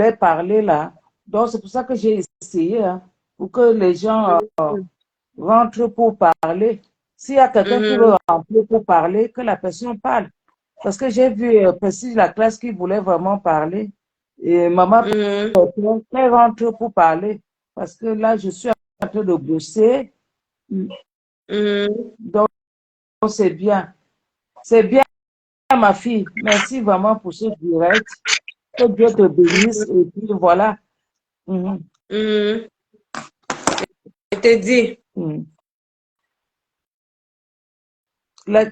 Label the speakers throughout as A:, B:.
A: parler là. Donc, c'est pour ça que j'ai essayé, hein, pour que les gens rentrent pour parler. S'il y a quelqu'un qui veut
B: Mhm.
A: rentrer pour parler, que la personne parle. Parce que j'ai vu Précise la classe qui voulait vraiment parler. Et maman
B: Mhm.
A: qu'elle rentre pour parler. Parce que là, je suis en train de bosser.
B: Mhm.
A: Donc, c'est bien. C'est bien, ma fille. Merci vraiment pour ce direct. Que Dieu te bénisse. Et puis voilà. Mhm.
B: Mhm. Je te dis.
A: Mhm.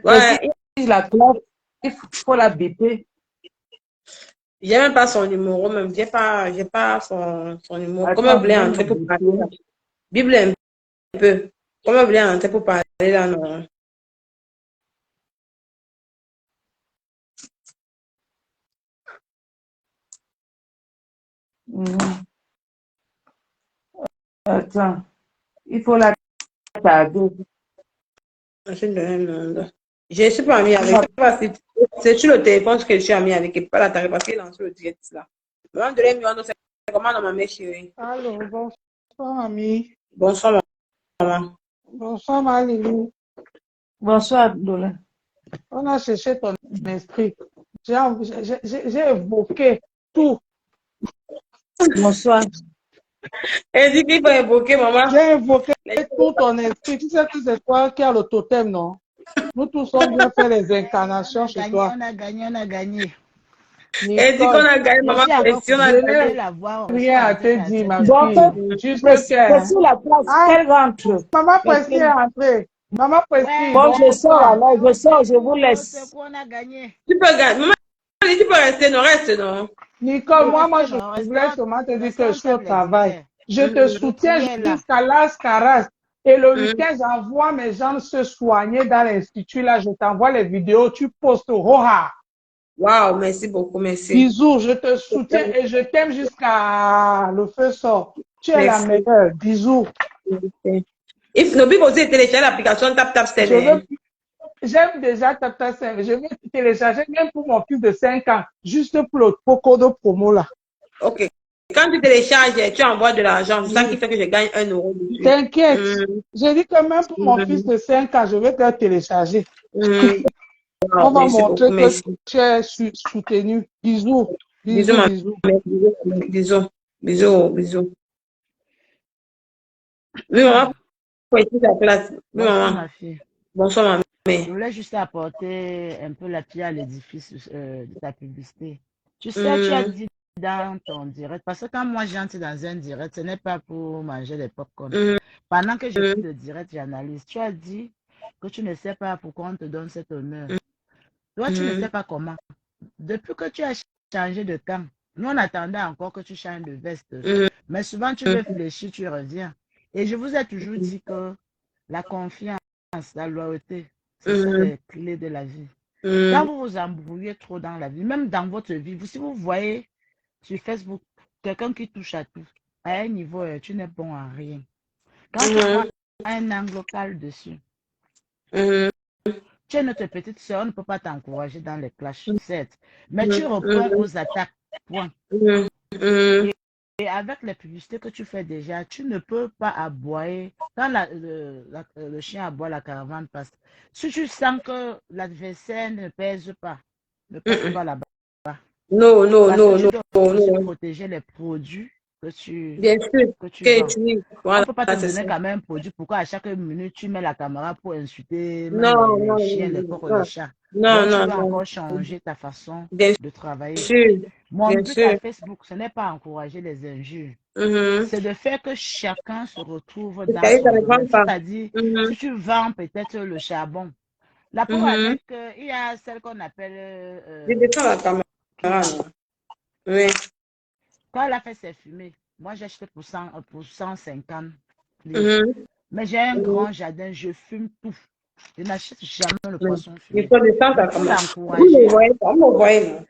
A: Précise
B: Ouais,
A: la classe, il faut la biper.
B: j'ai même pas son numéro, même. J'ai pas son numéro. Comme elle
A: Attends, je
B: voulait
A: vais le
B: entrer pour parler, là.
A: biper.
B: Bible un peu. Comme elle voulait entrer pour parler, là, non.
A: Mhm. Attends, il faut la taguer.
B: Je ne donne le nom. Je ne suis pas amie avec. Je sais pas si c'est sur le téléphone que je suis amie avec et pas la tarif parce qu'il est dans le direct là. Maman de l'émission, c'est comment dans ma mère chérie?
C: Allô, bonsoir, ami.
B: Bonsoir, maman.
C: Bonsoir, Marie.
A: Bonsoir, Dola.
C: On a cherché ton esprit. J'ai évoqué tout.
A: Bonsoir.
B: Elle dit qu'il faut évoquer, maman.
C: J'ai évoqué tout ton esprit. Tu sais que c'est toi qui as le totem, non? Nous tous on vient faire les incarnations chez toi.
D: On a gagné, on a gagné.
B: Elle dit qu'on
C: Nicole,
B: a gagné,
D: Je
B: maman.
D: suis encore
B: Si on a
C: je
D: connectée,
B: gagné.
C: n'ai
D: la voix, on
C: rien
D: soit
C: à
D: en
C: te
D: train
C: dire,
D: de
C: ma
D: dire.
A: Donc,
C: fille. Juste que...
A: Précise la classe,
C: Ah,
A: qu'elle rentre.
C: maman
A: Parce
C: Presty
A: que,
C: est entrée. Maman Presty,
D: Ouais,
A: bon, je sors
C: bonsoir.
A: alors, je sors, je vous
D: au
A: laisse.
D: secours, on a gagné.
B: Tu peux gagner. Maman, tu peux rester, non, reste, non.
C: Nicole,
D: Non,
C: moi,
D: restez,
C: je
D: non,
C: voulais seulement te dire que je
D: on
C: suis au
D: tape les
C: travail.
D: divers.
C: Je te
B: Mhm.
D: Le
C: soutiens
D: courrier est là.
C: jusqu'à Las Caras. Et le
B: Mhm.
C: week-end, j'envoie mes gens se soigner dans l'institut. Là, je t'envoie les vidéos. Tu postes. Roha.
B: Waouh, merci beaucoup, merci.
C: Bisous. Je te soutiens et je t'aime jusqu'à le feu sort. Tu es la
B: Merci.
C: meilleure. Bisous.
B: Merci. If n'oublie pas aussi de télécharger l'application Tap Tap
C: Je veux,
B: Send.
C: j'aime déjà Tata 5. Je vais télécharger même pour mon fils de 5 ans. Juste pour le poco de promo là.
B: Ok. Quand tu télécharges, tu envoies de l'argent. C'est ça qui fait que je gagne 1 € dessus.
C: T'inquiète.
B: Mm,
C: J'ai dit que même pour mon fils
B: mm,
C: de 5 ans, je vais te télécharger.
B: mm.
C: On
B: Wow,
C: va
B: merci beaucoup,
C: montrer que
B: merci.
C: tu es soutenu. Bisous,
B: Bisous,
C: bisous,
B: maman.
C: bisous.
B: Bisous, bisous, bisous, bisous. Oui, maman, faut écouter ta place. Oui,
D: Bonsoir,
B: maman.
D: ma fille.
B: Bonsoir,
D: Je
B: maman.
D: voulais juste apporter un peu la pierre à l'édifice de ta publicité. Tu sais, tu as
B: Mm,
D: dit dans ton direct, parce que quand moi j'entre dans un direct, ce n'est pas pour manger des pop-corn.
B: mm,
D: Pendant que j'écoute
B: mm,
D: le direct, j'analyse. Tu as dit que tu ne sais pas pourquoi on te donne cet honneur. Toi, tu ne sais
B: mm,
D: pas comment. Depuis que tu as changé de camp, nous on attendait encore que tu changes de veste.
B: mm,
D: Mais souvent tu
B: mm,
D: réfléchis, tu reviens. Et je vous ai toujours dit que la confiance, la loyauté, ce sont
B: mm,
D: les clés de la vie. Quand
B: mm,
D: vous vous embrouillez trop dans la vie, même dans votre vie, si vous voyez sur Facebook quelqu'un qui touche à tout, à un niveau, tu n'es bon à rien. Quand tu prends
B: mm,
D: un angle calme dessus,
B: mm,
D: tu es notre petite soeur, on ne peut pas t'encourager dans les clashs, certes, mais tu
B: mm,
D: réponds
B: mm,
D: aux attaques, point.
B: mm, mm.
D: Et avec les publicités que tu fais déjà, tu ne peux pas aboyer. Quand le chien aboie, la caravane passe. Si tu sens que l'adversaire ne pèse pas, ne passe
B: Mm.
D: pas là-bas.
B: Non, non,
D: Parce que
B: non,
D: tu
B: non,
D: dois aussi
B: non.
D: protéger les produits que tu,
B: Bien sûr.
D: que tu
B: Que
D: vends.
B: tu...
D: On
B: Voilà,
D: ne peut pas te
B: c'est
D: donner
B: ça.
D: quand même un produit. Pourquoi à chaque minute, tu mets la caméra pour insulter même
B: Non,
D: les
B: non,
D: chiens, les coqs, les
B: non,
D: chats.
B: non,
D: Donc, tu
B: non,
D: dois
B: non.
D: encore changer ta façon
B: Bien
D: de travailler.
B: sûr,
D: Mon
B: bien
D: but à
B: sûr.
D: Facebook, ce n'est pas encourager les injures.
B: Mhm.
D: C'est de faire que chacun se retrouve dans
B: C'est-à-dire, ça
D: son
B: ne
D: domaine.
B: vend pas.
D: C'est-à-dire,
B: Mhm.
D: si tu vends peut-être le charbon, la preuve
B: Mhm.
D: avec, il y a celle qu'on appelle,
B: Je descends la caméra.
D: qui là,
B: Là. Oui.
D: quand elle a fait ses fumées, moi j'ai acheté pour 150 livres.
B: Mhm.
D: Mais j'ai un
B: Mhm.
D: grand jardin, je fume tout. Je n'achète jamais le
B: Mhm.
D: poisson
B: Il
D: fumé.
B: faut descendre
D: Mais
B: la caméra. Vous me voyez, là.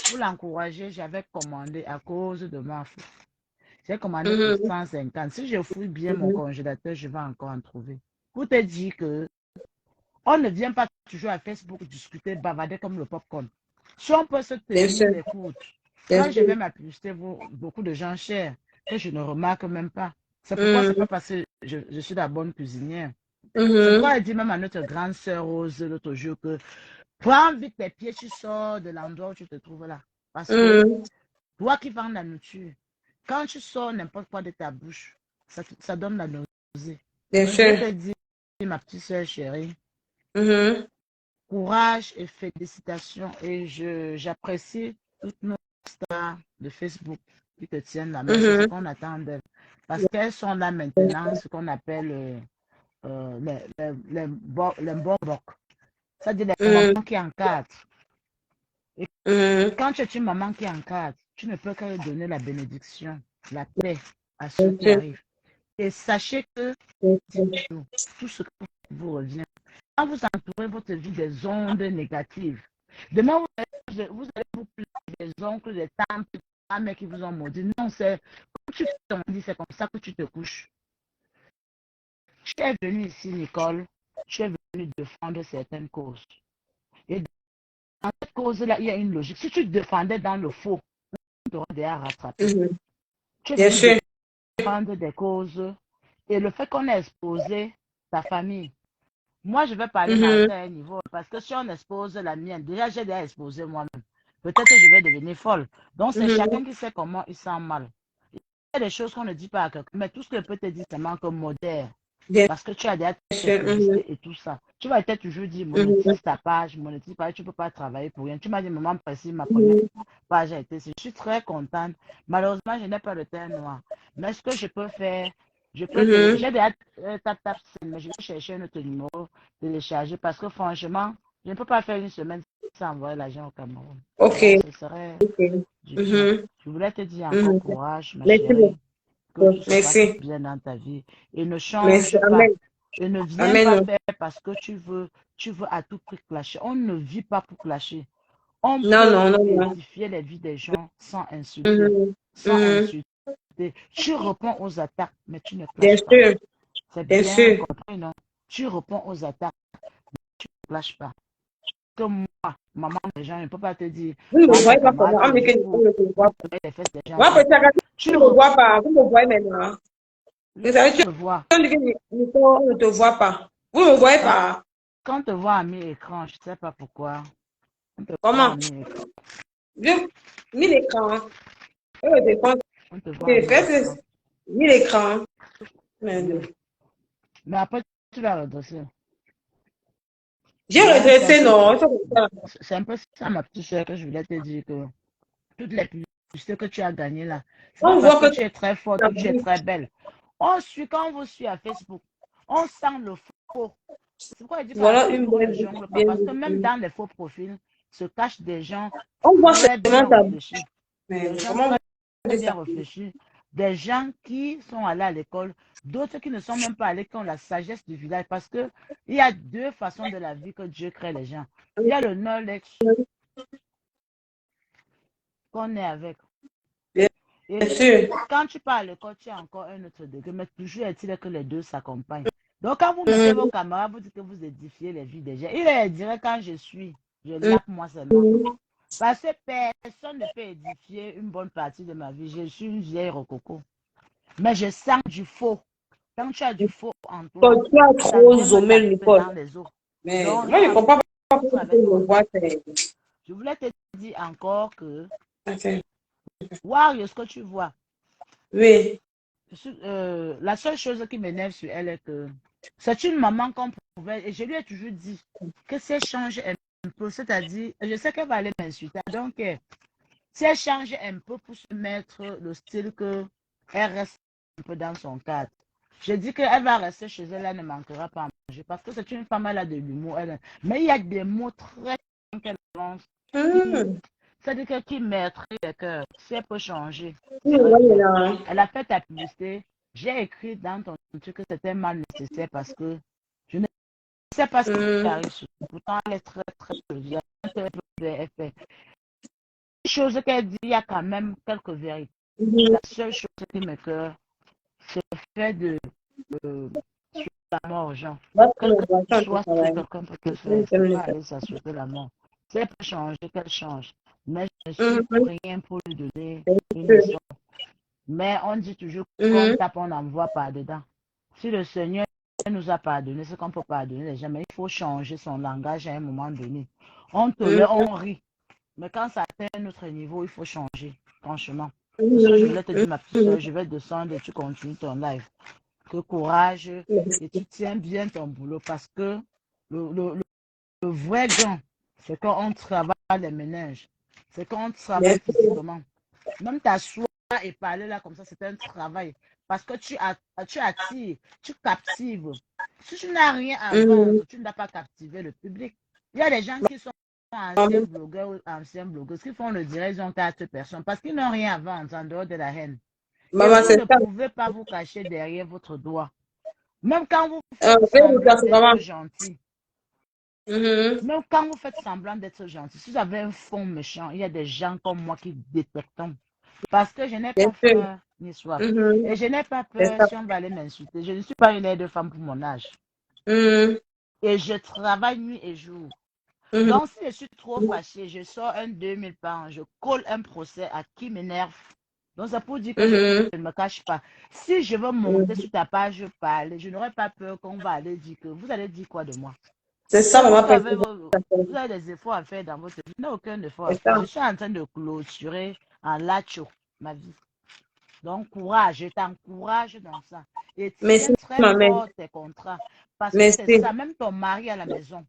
D: pour l'encourager, j'avais commandé à cause de ma faute. J'ai commandé pour
B: Mhm.
D: 150. Si je fouille bien mon
B: Mhm.
D: congélateur, je vais encore en trouver. Pour te dire que on ne vient pas toujours à Facebook discuter, bavarder comme le popcorn. Si on peut se
B: Bien
D: tenir
B: sûr.
D: les coudes, Quand
B: Bien
D: je vais
B: sûr.
D: ma publicité, beaucoup de gens chèrent, que je ne remarque même pas. C'est pourquoi c'est pas parce que je suis la bonne cuisinière. C'est pourquoi elle dit même à notre grande sœur Rose l'autre jour que prends vite tes pieds, tu sors de l'endroit où tu te trouves là. Parce que toi qui vends la nourriture, quand tu sors n'importe quoi de ta bouche, ça donne la nausée.
B: Bien
D: Donc je vais
B: sûr.
D: te dire, ma petite sœur chérie,
B: Mhm.
D: courage et félicitations. Et j'apprécie toutes nos stars de Facebook qui te tiennent la main. C'est ce
B: Mhm.
D: qu'on attend d'elles. Parce qu'elles sont là maintenant, ce qu'on appelle les bobocs. C'est-à-dire les
B: Mhm.
D: mamans qui encadrent. Et
B: Mhm.
D: quand tu es une maman qui encadre, tu ne peux que donner la bénédiction, la paix à ceux
B: Bien
D: qui
B: sûr.
D: arrivent. Et sachez que
B: Bien sûr.
D: tout ce que vous revient. Quand vous entourez votre vie des ondes négatives, demain vous allez vous plaindre des oncles, des tantes, des femmes qui vous ont maudit. Non, c'est comme tu t'en dis, c'est comme ça que tu te couches. Tu es venu ici, Nicole, tu es venu défendre certaines causes. Et dans cette cause-là, il y a une logique. Si tu te défendais dans le faux, on t'aurait déjà rattrapé.
B: Mhm.
D: Tu es
B: Bien
D: venu
B: sûr.
D: défendre des causes. Et le fait qu'on ait exposé ta famille, moi, je vais parler
B: Mhm.
D: m'arrêter à un niveau parce que si on expose la mienne, déjà, j'ai déjà exposé moi-même. Peut-être que je vais devenir folle. Donc, c'est
B: Mhm.
D: chacun qui sait comment il sent mal. Il y a des choses qu'on ne dit pas à quelqu'un, mais tout ce que je peux te dire, c'est manque modère.
B: Bien
D: Parce que tu as déjà tes
B: sûr. Mhm.
D: publicités et tout ça. Tu vas peut-être toujours dire
B: Mhm.
D: monétise ta page, monétise pas, tu ne peux pas travailler pour rien. Tu m'as dit, maman, précise, ma première
B: Mhm.
D: page a été. Je suis très contente. Malheureusement, je n'ai pas le teint noir. Mais ce que je peux faire, je peux
B: Mhm.
D: j'ai déjà tap, mais je vais chercher un autre numéro, télécharger parce que franchement, je ne peux pas faire une semaine sans envoyer l'argent au Cameroun. Donc,
B: Ok.
D: ce serait
B: Ok.
D: du bien.
B: Mhm.
D: Je voulais te dire encore
B: Mhm.
D: courage, ma
B: Merci
D: chérie, que
B: beaucoup.
D: tout se passe
B: Merci.
D: bien dans ta vie et ne
B: Merci.
D: change pas.
B: Amen.
D: Et ne viens pas
B: Amen.
D: faire parce que tu veux à tout prix clasher. On ne vit pas pour clasher. On
B: Non,
D: peut
B: non, non, non.
D: édifier les vies des gens sans insulter.
B: Mhm.
D: Sans
B: Mhm.
D: insulter. Tu réponds aux attaques, mais tu ne
B: Bien
D: clashes pas.
B: sûr.
D: C'est
B: Bien
D: bien
B: sûr.
D: compris, non? Tu réponds aux attaques, tu ne clashes pas. Que moi, maman des gens, je ne peux pas te dire,
B: Vous ne me
D: quand ton
B: voyez pas
D: camarade
B: comment.
D: fait
B: Ah,
D: des
B: mais que
D: choses
B: je
D: pour
B: ne me vois pas.
D: récupérer les fesses des gens,
B: Moi,
D: non.
B: peut-être
D: Tu,
B: que je ne me vois pas. Vous me voyez maintenant. Vous savez,
D: tu
B: tu
D: le vois.
B: on dit que on ne te voit pas. Vous ne me voyez
D: Quand,
B: pas.
D: quand on te voit à mi-écran, je ne sais pas pourquoi. On te voit à
B: Comment?
D: mi-écran.
B: Je mis l'écran. Je me défends.
D: On te voit à
B: J'ai fait
D: mi-écran.
B: mis l'écran. Mais
D: Oui. Mais après, tu vas redresser.
B: j'ai
D: Donc,
B: redressé, non.
D: c'est un peu ça, ma petite soeur, que je voulais te dire que toutes les publicités que tu as gagnées là, c'est pas
B: On
D: parce
B: voit
D: que
B: que
D: tu es très forte ou tu es très belle. Quand on vous suit à Facebook, on sent le faux. C'est pourquoi je dis pas à
B: voilà une
D: Facebook, on ne
B: belle
D: jongle pas.
B: bien
D: Parce que même
B: définie.
D: dans les faux profils, se cachent des gens
B: On voit
D: très
B: seulement
D: bien
B: ta
D: réfléchis. Des
B: mais
D: gens
B: comment
D: très
B: on dit ça?
D: bien réfléchis. Des gens qui sont allés à l'école. D'autres qui ne sont même pas allés, qui ont la sagesse du village. Parce que il y a deux façons de la vie que Dieu crée les gens. Il y a le knowledge qu'on est avec.
B: Bien
D: Et
B: sûr.
D: quand tu parles à l'école, tu as encore un autre degré, mais toujours est-il que les deux s'accompagnent. Donc, quand vous mettez vos
B: Mhm.
D: camarades, vous dites que vous édifiez les vies des gens. Il est direct quand je lappe moi seulement.
B: Mhm.
D: Parce que personne ne peut édifier une bonne partie de ma vie. Je suis une vieille rococo. Mais je sens du faux. Quand tu as du faux en toi,
B: Quand tu as
D: ça
B: trop
D: vient me
B: zoomé le
D: taper
B: Nicole.
D: dans les os.
B: Mais
D: Donc,
B: moi, je ne comprends pas pourquoi tu
D: avec
B: me
D: moi.
B: vois.
D: Je voulais te dire encore que,
B: Ok.
D: waouh, ce que tu vois.
B: Oui.
D: La seule chose qui m'énerve sur elle est que c'est une maman qu'on pouvait, et je lui ai toujours dit que si elle change un peu, c'est-à-dire, je sais qu'elle va aller m'insulter, donc si elle change un peu pour se mettre le style que elle reste un peu dans son cadre, je dis qu'elle va rester chez elle, elle ne manquera pas à manger, parce que c'est une femme, elle a de l'humour, mais il y a des mots très qu'elle lance qui,
B: Mhm.
D: c'est-à-dire qui meurtrit le cœur, si elle peut changer.
B: Oui,
D: Très
B: voilà,
D: bien.
B: là.
D: Elle a fait ta publicité. J'ai écrit dans ton truc que c'était mal nécessaire parce que je ne sais pas ce qui
B: Mhm.
D: arrive. Pourtant, elle est très, très bien. Elle fait. Une chose qu'elle dit, il y a quand même quelques vérités.
B: Mhm.
D: La seule chose qui me cœur, c'est le fait de souhaiter la mort aux gens.
B: Moi, c'est
D: Quel
B: mon
D: que
B: voisin qui
D: soit ce que
B: travaille.
D: quelqu'un peut te
B: Je
D: faire,
B: t'aime
D: c'est
B: le
D: pas
B: faire.
D: aller s'assurer la mort. Si elle peut changer, qu'elle change. mais je ne suis
B: Mhm.
D: rien pour lui donner une
B: Mhm.
D: leçon. Mais on dit toujours qu'on
B: Mhm.
D: tape, on n'envoie pas dedans. Si le Seigneur nous a pardonné ce qu'on peut pardonner les gens, mais il faut changer son langage à un moment donné. On tolère,
B: Mhm.
D: on rit. Mais quand ça atteint un autre niveau, il faut changer, franchement. C'est ce que je
B: Mhm.
D: voulais te dire, ma petite soeur. Je vais descendre et tu continues ton live. Que courage et tu tiens bien ton boulot parce que le, le, le vrai gain, c'est quand on travaille les ménages. C'est quand on travaille
B: Merci.
D: physiquement. Même t'asseoir et parler là comme ça, c'est un travail. Parce que tu attires, tu captives. Si tu n'as rien à
B: Mhm.
D: vendre, tu ne dois pas captiver le public. Il y a des gens qui sont anciens blogueurs ou anciens blogueuses qui font le direct, ils ont 4 personnes parce qu'ils n'ont rien à vendre en dehors de la haine. Et
B: Maman,
D: vous
B: c'est
D: ne
B: ça.
D: pouvez pas vous cacher derrière votre doigt. Même quand vous faites
B: Ça,
D: semblant
B: c'est vraiment.
D: d'être gentil,
B: Mhm.
D: même quand vous faites semblant d'être gentil, si vous avez un fond méchant, il y a des gens comme moi qui détectent. Parce que je n'ai
B: Bien
D: pas
B: sûr.
D: faim ni soif.
B: Mhm.
D: Et je n'ai pas
B: C'est
D: peur
B: ça.
D: si on va aller m'insulter. Je ne suis pas une aide de femme pour mon âge.
B: Mhm.
D: Et je travaille nuit et jour.
B: Mhm.
D: Donc, si je suis trop fâchée, je sors un 2000 pounds, je colle un procès à qui m'énerve. Donc, c'est pour dire que je
B: Mhm.
D: ne me cache pas. Si je veux monter
B: Mhm.
D: sur ta page, parler, je n'aurai pas peur qu'on va aller dire que vous allez dire quoi de moi.
B: C'est
D: C'est
B: ça,
D: vous
B: maman,
D: qui avez,
B: précisément.
D: vous avez des efforts à faire dans votre vie. Je n'ai aucun effort à
B: C'est
D: faire.
B: ça.
D: Je suis en train de clôturer en lacho ma vie. Donc, courage, je t'encourage dans ça. Et
B: Merci,
D: tiens très
B: maman.
D: fort tes contrats. Parce que c'est
B: Merci.
D: ça, même ton mari à la maison.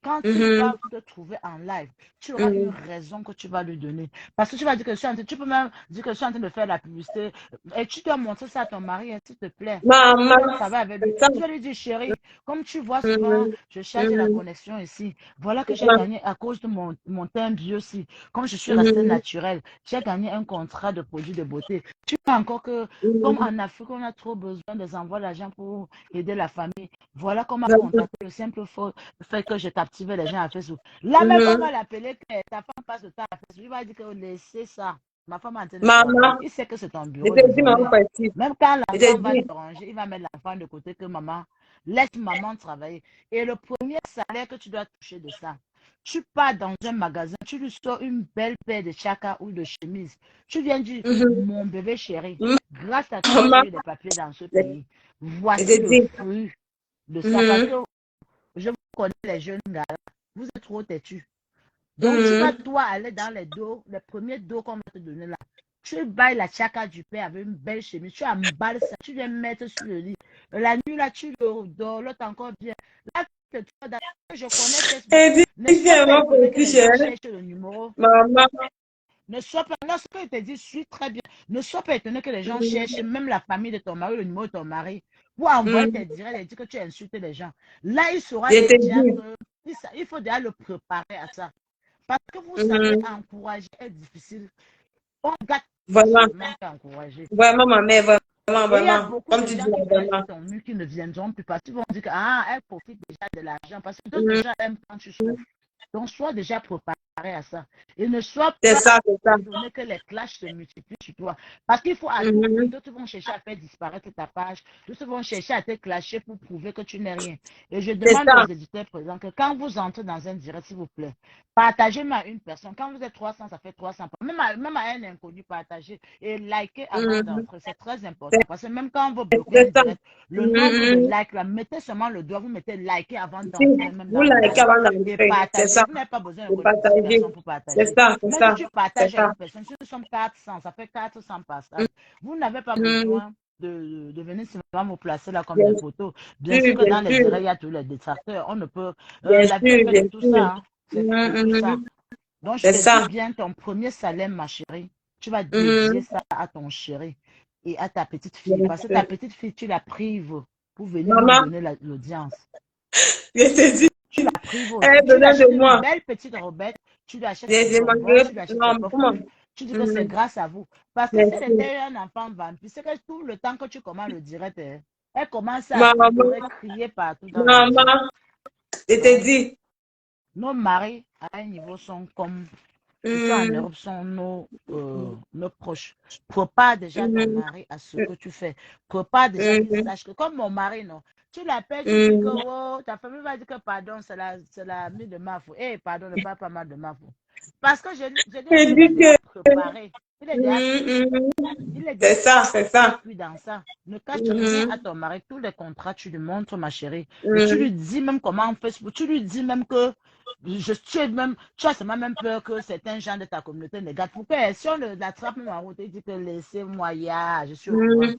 D: Quand il
B: Mhm.
D: va te trouver en live, tu auras une
B: Mhm.
D: raison que tu vas lui donner. Parce que tu vas dire que je suis en train, tu peux même dire que je suis en train de faire la publicité. Et tu dois montrer ça à ton mari, hein, s'il te plaît. Tu dois
B: Maman,
D: travailler avec lui.
B: c'est ça.
D: Tu vas lui dire, chérie, comme tu vois souvent,
B: Mhm.
D: je charge la
B: Mhm.
D: connexion ici. Voilà que j'ai
B: Maman.
D: gagné à cause de mon teint bio aussi. Comme je suis restée
B: Mhm.
D: naturelle, j'ai gagné un contrat de produits de beauté. Tu vois encore que, comme
B: Mhm.
D: en Afrique, on a trop besoin des envois d'argent pour aider la famille. Voilà comment
B: Mhm.
D: contacter le simple fait que je captivais les gens à Facebook. Là même, on
B: Mhm.
D: va l'appeler que ta femme passe le temps à Facebook. Il va dire que laissez ça. Ma femme est en train de travailler.
B: Maman,
D: Il sait que c'est ton
B: je
D: bureau
B: te dis, maman,
D: désormais.
B: précise.
D: Même quand
B: Je te
D: l'enfant va
B: dis.
D: déranger, il va mettre l'enfant de côté que maman, laisse maman travailler. Et le premier salaire que tu dois toucher de ça, tu pars dans un magasin, tu lui sors une belle paire de chaka ou de chemise. Tu viens dire,
B: Mhm.
D: mon bébé chéri,
B: Mhm.
D: grâce à toi, j'ai
B: Maman,
D: eu des papiers dans ce
B: je
D: pays.
B: je
D: Voici
B: te
D: le
B: dis.
D: fruit de ça. Parce
B: Mhm.
D: que je vous connais les jeunes gars, vous êtes trop têtus. Donc, tu vas
B: Mhm.
D: toi aller dans les dos, les premiers dos qu'on va te donner là. Tu bailles la chaka du père avec une belle chemise, tu emballes ça, tu viens mettre sur le lit. La nuit là, tu le dors, l'autre encore bien. Là, je connais Facebook.
B: Et
D: Ne
B: dis
D: sois
B: bien,
D: pas
B: maman,
D: étonné que
B: précise,
D: les gens
B: chérie.
D: cherchent le numéro.
B: Maman.
D: Ne sois pas, lorsque je te dis, suis très bien. Ne sois pas étonné que les gens cherchent,
B: Mhm.
D: même la famille de ton mari, le numéro de ton mari, pour envoyer tes
B: Mhm.
D: directs et dire que tu as insulté les gens. Là, il saura
B: Je te
D: déjà
B: dis.
D: que il faut déjà le préparer à ça. Parce que vous savez,
B: Mhm.
D: encourager est difficile. On gâte
B: Vraiment.
D: facilement qu'encourager.
B: Vraiment, ma mère, vraiment,
D: Et il y a
B: vraiment.
D: beaucoup
B: Comme
D: de
B: tu dis,
D: gens qui connaissent
B: vraiment.
D: ton mur qui ne viendront plus parce qu'ils vont dire que, ah, elle profite déjà de l'argent parce que d'autres
B: Mhm.
D: gens aiment quand tu souffres. Donc, sois déjà préparé à ça. Et ne sois
B: C'est
D: pas
B: ça, c'est ça.
D: étonné que les clashs se multiplient sur toi. Parce qu'il faut à tout prix,
B: Mhm.
D: d'autres vont chercher à faire disparaître ta page, d'autres vont chercher à te clasher pour prouver que tu n'es rien. Et je
B: C'est
D: demande aux
B: ça.
D: éditeurs présents que quand vous entrez dans un direct, s'il vous plaît, partagez-moi à une personne. Quand vous êtes 300, ça fait 300. Même à un inconnu, partagez et likez avant
B: Mhm.
D: d'entrer. C'est très
B: C'est
D: important. Parce que même quand on veut bloquer un
B: c'est ça.
D: direct, le nombre de
B: Mhm.
D: likes, là, mettez seulement le doigt, vous mettez liker avant
B: Si
D: d'entrer même
B: vous
D: dans le
B: likez
D: direct.
B: avant
D: Et
B: d'entrer, c'est
D: partagez.
B: ça.
D: Vous n'avez pas besoin de
B: Vous
D: connaître 10
B: partagez.
D: personnes pour
B: C'est
D: partager.
B: ça, c'est
D: Même si
B: ça.
D: tu
B: C'est
D: partages à
B: ça.
D: une personne, si nous sommes 400, ça fait 400 passages.
B: Mhm.
D: Vous n'avez pas
B: Mhm.
D: besoin de venir simplement vous placer là comme
B: Bien
D: des photos. Bien sûr que
B: bien
D: dans les
B: sûr,
D: directs, il y a tous les détracteurs. On ne peut.
B: bien
D: La vie est
B: sûr,
D: faite de
B: bien
D: tout
B: sûr.
D: ça. Hein. C'est fait de tout
B: Mhm,
D: ça.
B: mhm.
D: Donc, je
B: C'est
D: te dis
B: ça.
D: bien, ton premier salaire, ma chérie, tu vas dédier
B: Mhm.
D: ça à ton chéri et à ta petite fille.
B: Bien
D: Parce que ta
B: sûr.
D: petite fille, tu la prives pour venir nous
B: Maman,
D: donner l'audience.
B: je te dis,
D: Tu la prives
B: elle
D: aussi.
B: a
D: Tu lui
B: besoin de
D: achètes une
B: moi.
D: belle petite robette, tu lui achètes ses
B: Je
D: bonbons,
B: demanderai,
D: tu lui achètes ses
B: non, comment?
D: popcorn. Tu dis que c'est
B: Mhm.
D: grâce à vous. Parce que si
B: Merci.
D: c'était un enfant vampire, c'est que tout le temps que tu commences le direct, elle commence à
B: Maman,
D: pleurer, crier partout dans la maison.
B: maman, je te
D: Donc,
B: dis.
D: nos maris, à un niveau, sont comme, surtout en
B: Mhm.
D: Europe, sont nos proches. Prépare déjà ton
B: Mhm.
D: mari à ce que tu fais. Prépare déjà qu'il
B: Mhm.
D: sache que, comme mon mari, non, tu l'appelles, tu dis que
B: Mhm.
D: oh, ta famille va dire que pardon, c'est la mis de ma faute. Eh, pardon, ne parle pas mal de ma faute. Parce que je dis
B: Je
D: qu'il est
B: dis
D: déjà
B: que...
D: préparé. Il est déjà il est déjà
B: C'est ça.
D: cuit dans ça. Ne cache rien
B: Mhm,
D: à ton mari. Tous les contrats, tu lui montres, ma chérie. Et tu
B: mhm.
D: lui dis même comment on fait. Tu lui dis même que tu as seulement même peur que certains gens de ta communauté négatifs. Pourquoi si on l'attrape même en route et dit que laissez-moi, je suis au courant.
B: Mhm.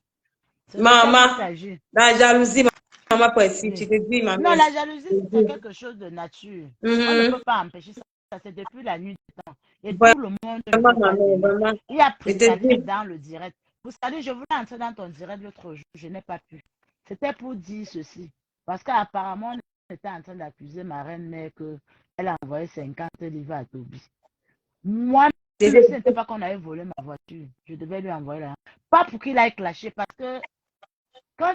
D: C'est de ça qu'il
B: Maman,
D: s'agit.
B: la jalousie, maman précise,
D: Oui.
B: je te dis, ma
D: Non,
B: mère.
D: la jalousie,
B: Je te
D: c'est
B: dis.
D: quelque chose de nature. On ne
B: Mhm.
D: peut pas empêcher ça. C'est depuis la nuit des temps. Et tout
B: Vraiment,
D: le monde ne peut
B: ma
D: pas
B: mère,
D: t'aimer.
B: vraiment.
D: Il y a
B: Je te
D: Priscaline
B: dis.
D: dans le direct. Priscaline, je voulais entrer dans ton direct l'autre jour. Je n'ai pas pu. C'était pour dire ceci. Parce qu'apparemment, on était en train d'accuser ma reine-mère qu'elle a envoyé 50 livres à Toby. Moi,
B: Je
D: ce
B: te
D: n'était pas qu'on avait volé ma voiture. Je devais lui envoyer là. Pas pour qu'il aille clasher. Parce que quand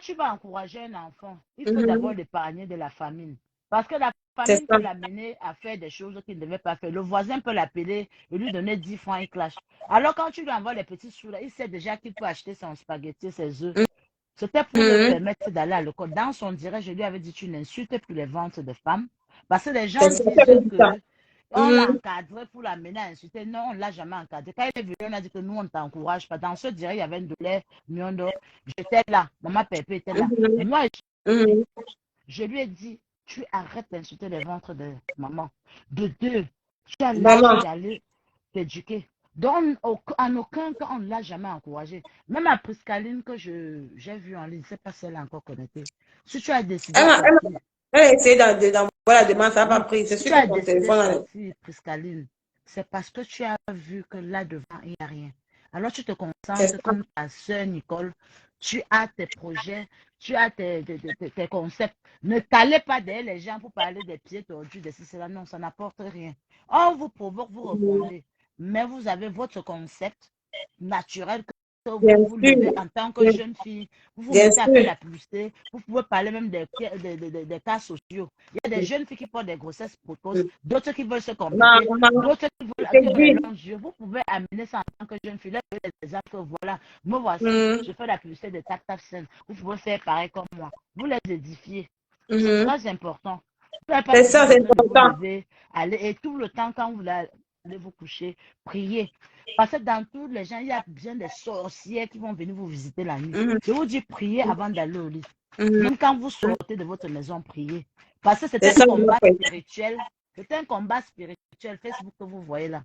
D: tu vas encourager un enfant, il faut d'abord
B: Mhm.
D: l'épargner de la famine. Parce que la
B: C'est
D: famine
B: ça.
D: peut l'amener à faire des choses qu'il ne devait pas faire. Le voisin peut l'appeler et lui donner 10 francs, il clash. Alors quand tu lui envoies les petits sous, là, il sait déjà qu'il peut acheter son spaghetti, ses œufs. C'était pour le
B: Mhm.
D: permettre d'aller à l'école. Dans son direct, je lui avais dit, tu n'insultes plus les ventes de femmes. Parce que les
B: C'est
D: gens
B: ça.
D: disent
B: Ça.
D: que on l'a
B: Mhm.
D: encadré pour l'amener à insulter. Non, on ne l'a jamais encadré. Quand il est venu, on a dit que nous, on ne t'encourage pas. Dans ce direct, il y avait une douleur, Miondo. J'étais là. Maman Pépé était là.
B: Mhm.
D: Moi,
B: Mhm.
D: je lui ai dit, tu arrêtes d'insulter les ventres de maman. De deux, tu as l'âge
B: Vraiment.
D: d'aller t'éduquer. Donc, en aucun cas, on ne l'a jamais encouragé. Même à Priscaline que j'ai vu en ligne, je ne sais pas si elle est encore connectée. Si tu as décidé
B: Elle
D: de
B: m'a elle
D: sortir,
B: elle a essayé d'envoyer la demande, ça n'a pas
D: oui,
B: pris. C'est
D: si
B: sûr
D: tu
B: que
D: as
B: son
D: décidé de
B: téléphone,
D: sortir, Priscaline, c'est parce que tu as vu que là-devant, il n'y a rien. Alors tu te
B: c'est
D: concentres
B: ça.
D: comme ta sœur Nicole, tu as tes projets, tu as tes concepts. Ne t'allez pas derrière les gens pour parler des pieds tordus, de cela. Non, ça n'apporte rien. On vous provoque, vous
B: Mhm.
D: répondez. Mais vous avez votre concept naturel que
B: Bien
D: vous levez
B: sûr.
D: en tant que
B: Bien,
D: jeune fille. Vous vous
B: bien
D: mettez à faire
B: sûr.
D: la publicité. Vous pouvez parler même des cas sociaux. Il y a des jeunes filles qui portent des grossesses précoces, d'autres qui veulent se compléter,
B: Maman,
D: d'autres
B: je
D: qui
B: te
D: ont les
B: dis.
D: longs yeux. Vous pouvez amener ça en tant que jeune fille. Là, vous avez des exemples que voilà, me voici,
B: Mhm.
D: je fais la publicité de Tac Tac Scène. Vous pouvez faire pareil comme moi. Vous les édifiez. C'est
B: Mhm.
D: très important. Vous n'avez pas
B: C'est ça, c'est
D: besoin de vous
B: important.
D: lever, aller, et tout le temps quand vous allez vous coucher, priez. Parce que dans tous les gens, il y a bien des sorcières qui vont venir vous visiter la nuit.
B: Mhm.
D: Je vous dis, priez avant d'aller au lit.
B: Mhm.
D: Même quand vous sortez de votre maison, priez. Parce que c'est
B: C'est
D: un
B: ça, mon
D: combat
B: frère.
D: spirituel. C'est un combat spirituel. Facebook que vous voyez là.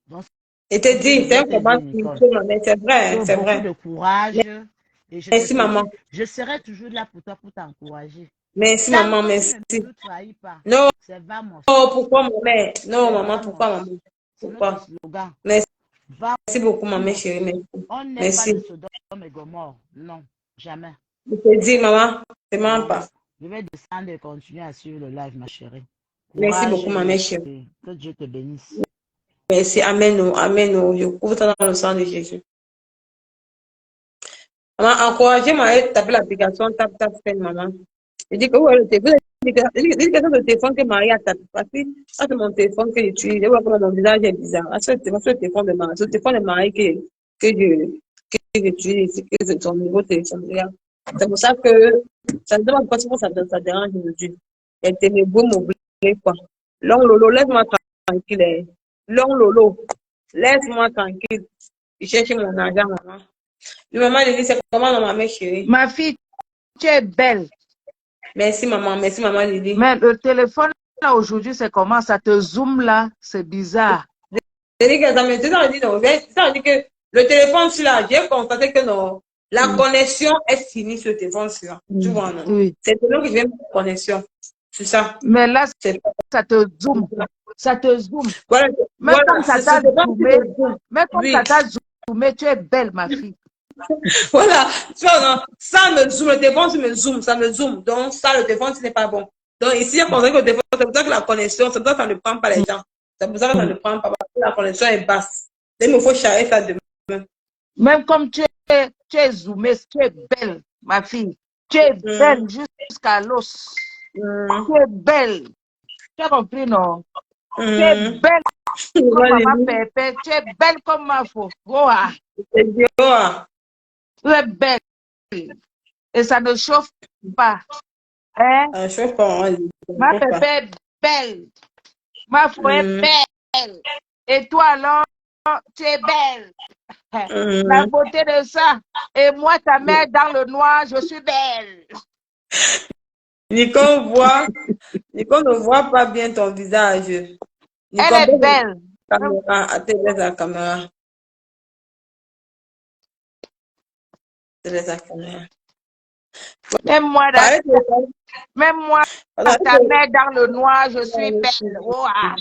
D: Donc,
B: Je te
D: ce que je
B: dis, c'est
D: veux
B: un
D: te
B: combat
D: dire, Nicole.
B: spirituel, maman. C'est vrai,
D: Que
B: c'est
D: beaucoup
B: vrai.
D: de courage. Et je te
B: Merci, maman.
D: félicite. Je serai toujours là pour toi, pour t'encourager.
B: Merci,
D: Tant
B: maman,
D: que tu
B: merci.
D: ne me trahis pas,
B: Non,
D: c'est va mon
B: oh,
D: fils.
B: pourquoi, maman? Non,
D: C'est
B: maman,
D: vamos.
B: pourquoi, maman?
D: C'est notre
B: Pourquoi?
D: slogan.
B: Merci beaucoup, maman
D: Vamos.
B: chérie. Merci.
D: On n'est pas de
B: Merci.
D: Sodome et Gomorre. Non, jamais.
B: Je te dis, maman, c'est même
D: Donc,
B: pas.
D: je vais descendre et continuer à suivre le live, ma chérie.
B: Merci
D: Courage
B: beaucoup, maman
D: et
B: chérie.
D: que Dieu te bénisse.
B: Merci. Amen. Amen. Je couvre ça dans le sang de Jésus. Maman, encouragez-moi à taper l'application Tap Tap Send, maman. Je dis que ouais, le téléphone, l'éducation de téléphone que Marie a tapé. Parce que ça, c'est mon téléphone que j'utilise. Je vois comment mon visage est bizarre. Ah, c'est le téléphone de Marie. C'est le téléphone de Marie que j'utilise, que c'est son nouveau téléphone. Regarde. C'est pour ça que ça me demande pas souvent ça dérange aujourd'hui. Elle te met beau m'oublier, quoi. Long Lolo, laisse-moi tranquille. Hein. Long Lolo, laisse-moi tranquille. Je cherche mon argent, maman. Oui, maman, elle dit, c'est comment, maman chérie?
A: Ma fille, tu es belle.
B: Merci, maman. Merci, maman Lily.
A: Mais le téléphone, là, aujourd'hui, c'est comment? Ça te zoome, là. C'est bizarre.
B: Je dis que ça me dit, non. Ça veut dire que le téléphone, celui-là, j'ai constaté que non, la connexion est finie sur le téléphone, celui-là. Tu vois, non?
A: Oui.
B: C'est le que je vais mettre la connexion. C'est ça.
A: Mais là,
B: C'est
A: ça te zoome. Ça te zoome.
B: voilà,
A: Même comme ça t'a
B: c'est pas
A: zoomé,
B: que
A: même comme ça
B: oui.
A: t'a zoomé, tu es belle, ma fille.
B: Voilà. Tu vois, non? Ça me zoome, le téléphone, ça me zoome. Donc, ça, le téléphone, ce n'est pas bon. Donc, ici, j'ai constaté que le téléphone, c'est pour ça que la connexion, c'est pour ça que ça ne prend pas les gens. C'est pour ça que ça ne prend pas, parce que la connexion est basse. Il me faut charger ça demain.
A: Même comme tu es zoomée, tu es belle, ma fille. Tu es belle jusqu'à l'os. Tu es belle. Tu as compris, non? Tu es belle comme maman Pépé. Tu es belle comme ma Goa. Tu es belle. Et ça ne chauffe pas. Hein?
B: Je chauffe pas.
A: Ma Pépé est belle. Ma foi est belle. Et toi alors, tu es belle. La beauté de ça. Et moi, ta mère dans le noir, je suis belle.
B: Nico ne voit pas bien ton visage. Nico,
A: Elle est belle.
B: caméra, à la caméra. La caméra.
A: Même moi,
B: Parlez
A: même moi,
B: pendant
A: ta mère dans le noir, je suis belle. Oh, ah.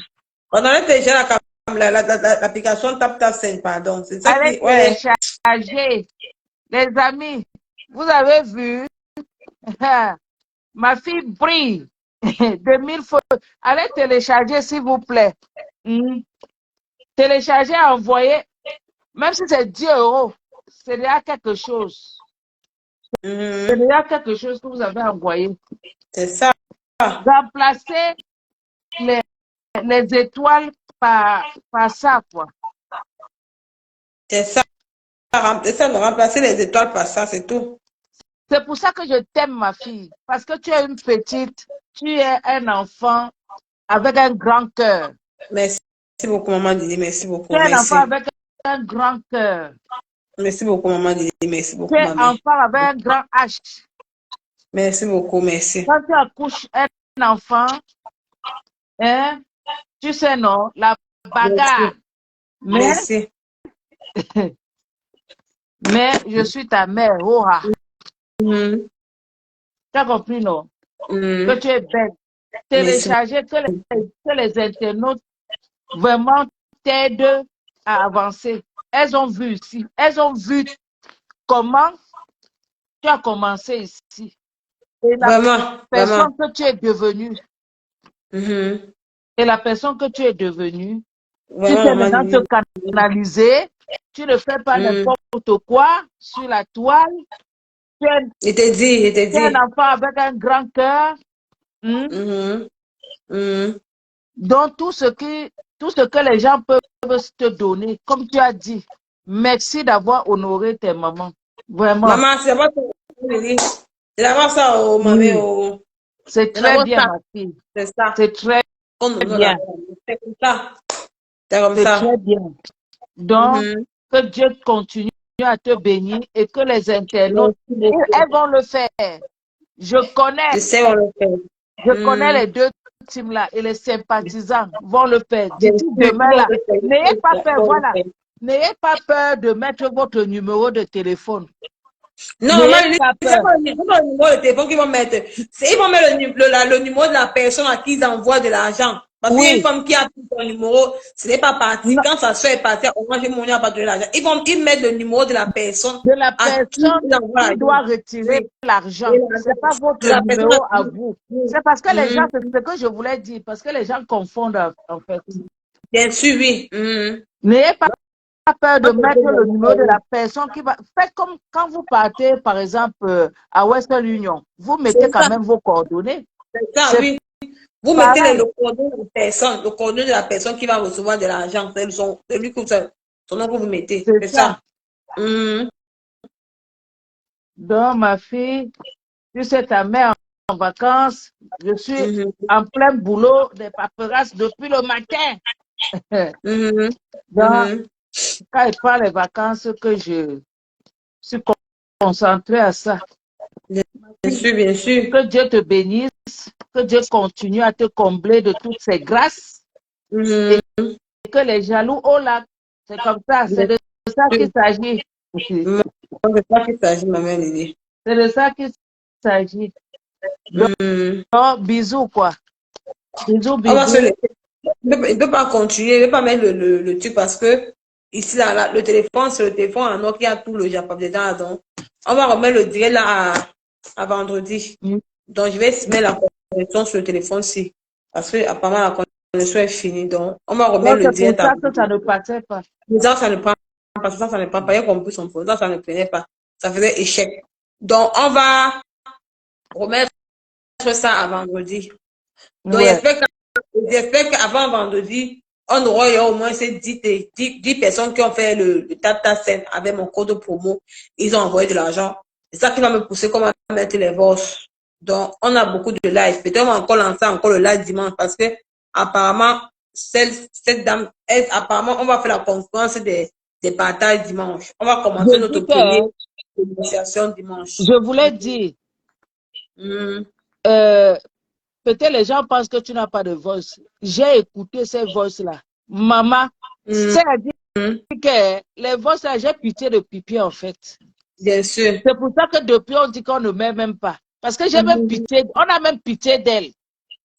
B: que télécharge l'application TapTapSend, pardon. C'est ça
A: Allez
B: qui. Ouais.
A: télécharger. Les amis, vous avez vu, ma fille brille de 1000 photos. Allez télécharger, s'il vous plaît. Télécharger, envoyer, même si c'est 10 euros, c'est déjà quelque chose. C'est déjà quelque chose que vous avez envoyé.
B: C'est ça.
A: Remplacer les étoiles par ça, quoi.
B: C'est ça. C'est ça, de remplacer les étoiles par ça, c'est tout.
A: C'est pour ça que je t'aime, ma fille. Parce que tu es une petite, tu es un enfant avec un grand cœur.
B: Merci beaucoup, maman Didi. Merci beaucoup.
A: Tu es un
B: Merci.
A: enfant avec un grand cœur.
B: Merci beaucoup, maman Didi. Merci beaucoup,
A: Tu es
B: maman.
A: enfant avec un grand H.
B: Merci beaucoup, merci.
A: Quand tu accouches un enfant, hein, tu sais, non, la bagarre.
B: Merci.
A: Mais je suis ta mère, oh, ah.
B: Tu
A: as compris, non? Que tu es belle. Télécharger, que les internautes vraiment t'aident à avancer. Elles ont vu ici. Elles ont vu comment tu as commencé ici. Et la personne que tu es devenue. Et la personne que tu es devenue. Tu sais maintenant te canaliser. Tu ne fais pas n'importe quoi sur la toile. Tu es un enfant avec un grand cœur. Donc, tout ce que les gens peuvent te donner, comme tu as dit, merci d'avoir honoré tes mamans. Vraiment.
B: Maman, c'est d'abord ça, oh, mamie. Oh.
A: C'est très bien, ma fille.
B: C'est ça.
A: C'est très bien.
B: C'est comme ça. C'est comme ça.
A: C'est très bien. Donc, que Dieu continue à te bénir et que les internautes, elles vont le faire. Je connais. Je connais les deux teams là et les sympathisants vont le faire. D'ici demain là, n'ayez pas peur, voilà. N'ayez pas peur de mettre votre numéro de téléphone.
B: Non, maman, c'est pas le numéro de téléphone qu'ils vont mettre. Ils vont mettre le numéro de la personne à qui ils envoient de l'argent. Parce qu'une femme qui a pris son numéro, ce n'est pas parti. Quand sa soeur est partie, on mange mon pas de l'argent. Ils mettent le numéro de la personne.
A: De la personne qui doit retirer l'argent. Ce n'est pas votre numéro à vous. C'est parce que les gens, c'est ce que je voulais dire, parce que les gens confondent en fait.
B: Bien sûr, oui.
A: N'ayez pas peur de mettre le numéro de la personne qui va. Faites comme quand vous partez, par exemple, à Western Union. Vous mettez quand même vos coordonnées.
B: C'est ça, oui. Vous mettez le coordonnées de la personne qui va recevoir de l'argent. C'est lui que son nom que vous mettez. C'est ça.
A: Donc, ma fille, tu sais, ta mère en vacances, je suis en plein boulot des paperasses depuis le matin. Donc, quand il prend les vacances, que je suis concentrée à ça.
B: Bien sûr, bien sûr.
A: Que Dieu te bénisse, que Dieu continue à te combler de toutes ses grâces. Et que les jaloux, oh là, c'est comme ça, c'est de ça qu'il s'agit.
B: C'est de ça qu'il s'agit, ma mère Lily.
A: C'est de ça qu'il s'agit. Donc, bisous, quoi. Bisous, bisous.
B: Il ne peut pas continuer, il ne peut pas mettre le truc parce que ici, là, le téléphone, c'est le téléphone en or qui a tout le Japon dedans. Donc, on va remettre le direct là à vendredi. Donc, je vais mettre la connexion sur le téléphone-ci. Parce que apparemment, la connexion est finie. Donc, on va remettre le direct.
A: C'est pour ça que ça ne passait pas.
B: Ça ne prend pas. Ça ne prend pas. Il y a compris son produit. Ça ne prenait pas. Ça faisait échec. Donc, on va remettre ça à vendredi. Donc, j'espère qu'avant vendredi, on aura au moins ces 10 personnes qui ont fait le TapTapSend avec mon code promo. Ils ont envoyé de l'argent. C'est ça qui va me pousser comment mettre les vôtres. Donc, on a beaucoup de live. Peut-être on va encore lancer encore le live dimanche parce que apparemment, cette dame, apparemment, on va faire la conférence des partages dimanche. On va commencer
A: Je
B: notre
A: dis
B: première
A: que
B: négociation dimanche.
A: je voulais dire,
B: Mm.
A: peut-être les gens pensent que tu n'as pas de voice. J'ai écouté ces voices-là. Maman,
B: Mm.
A: c'est-à-dire
B: Mm.
A: que les voices-là, j'ai pitié de pipi en fait.
B: Bien sûr.
A: C'est pour ça que depuis, on dit qu'on ne met même pas. Parce que j'ai même pitié, on a même pitié d'elle.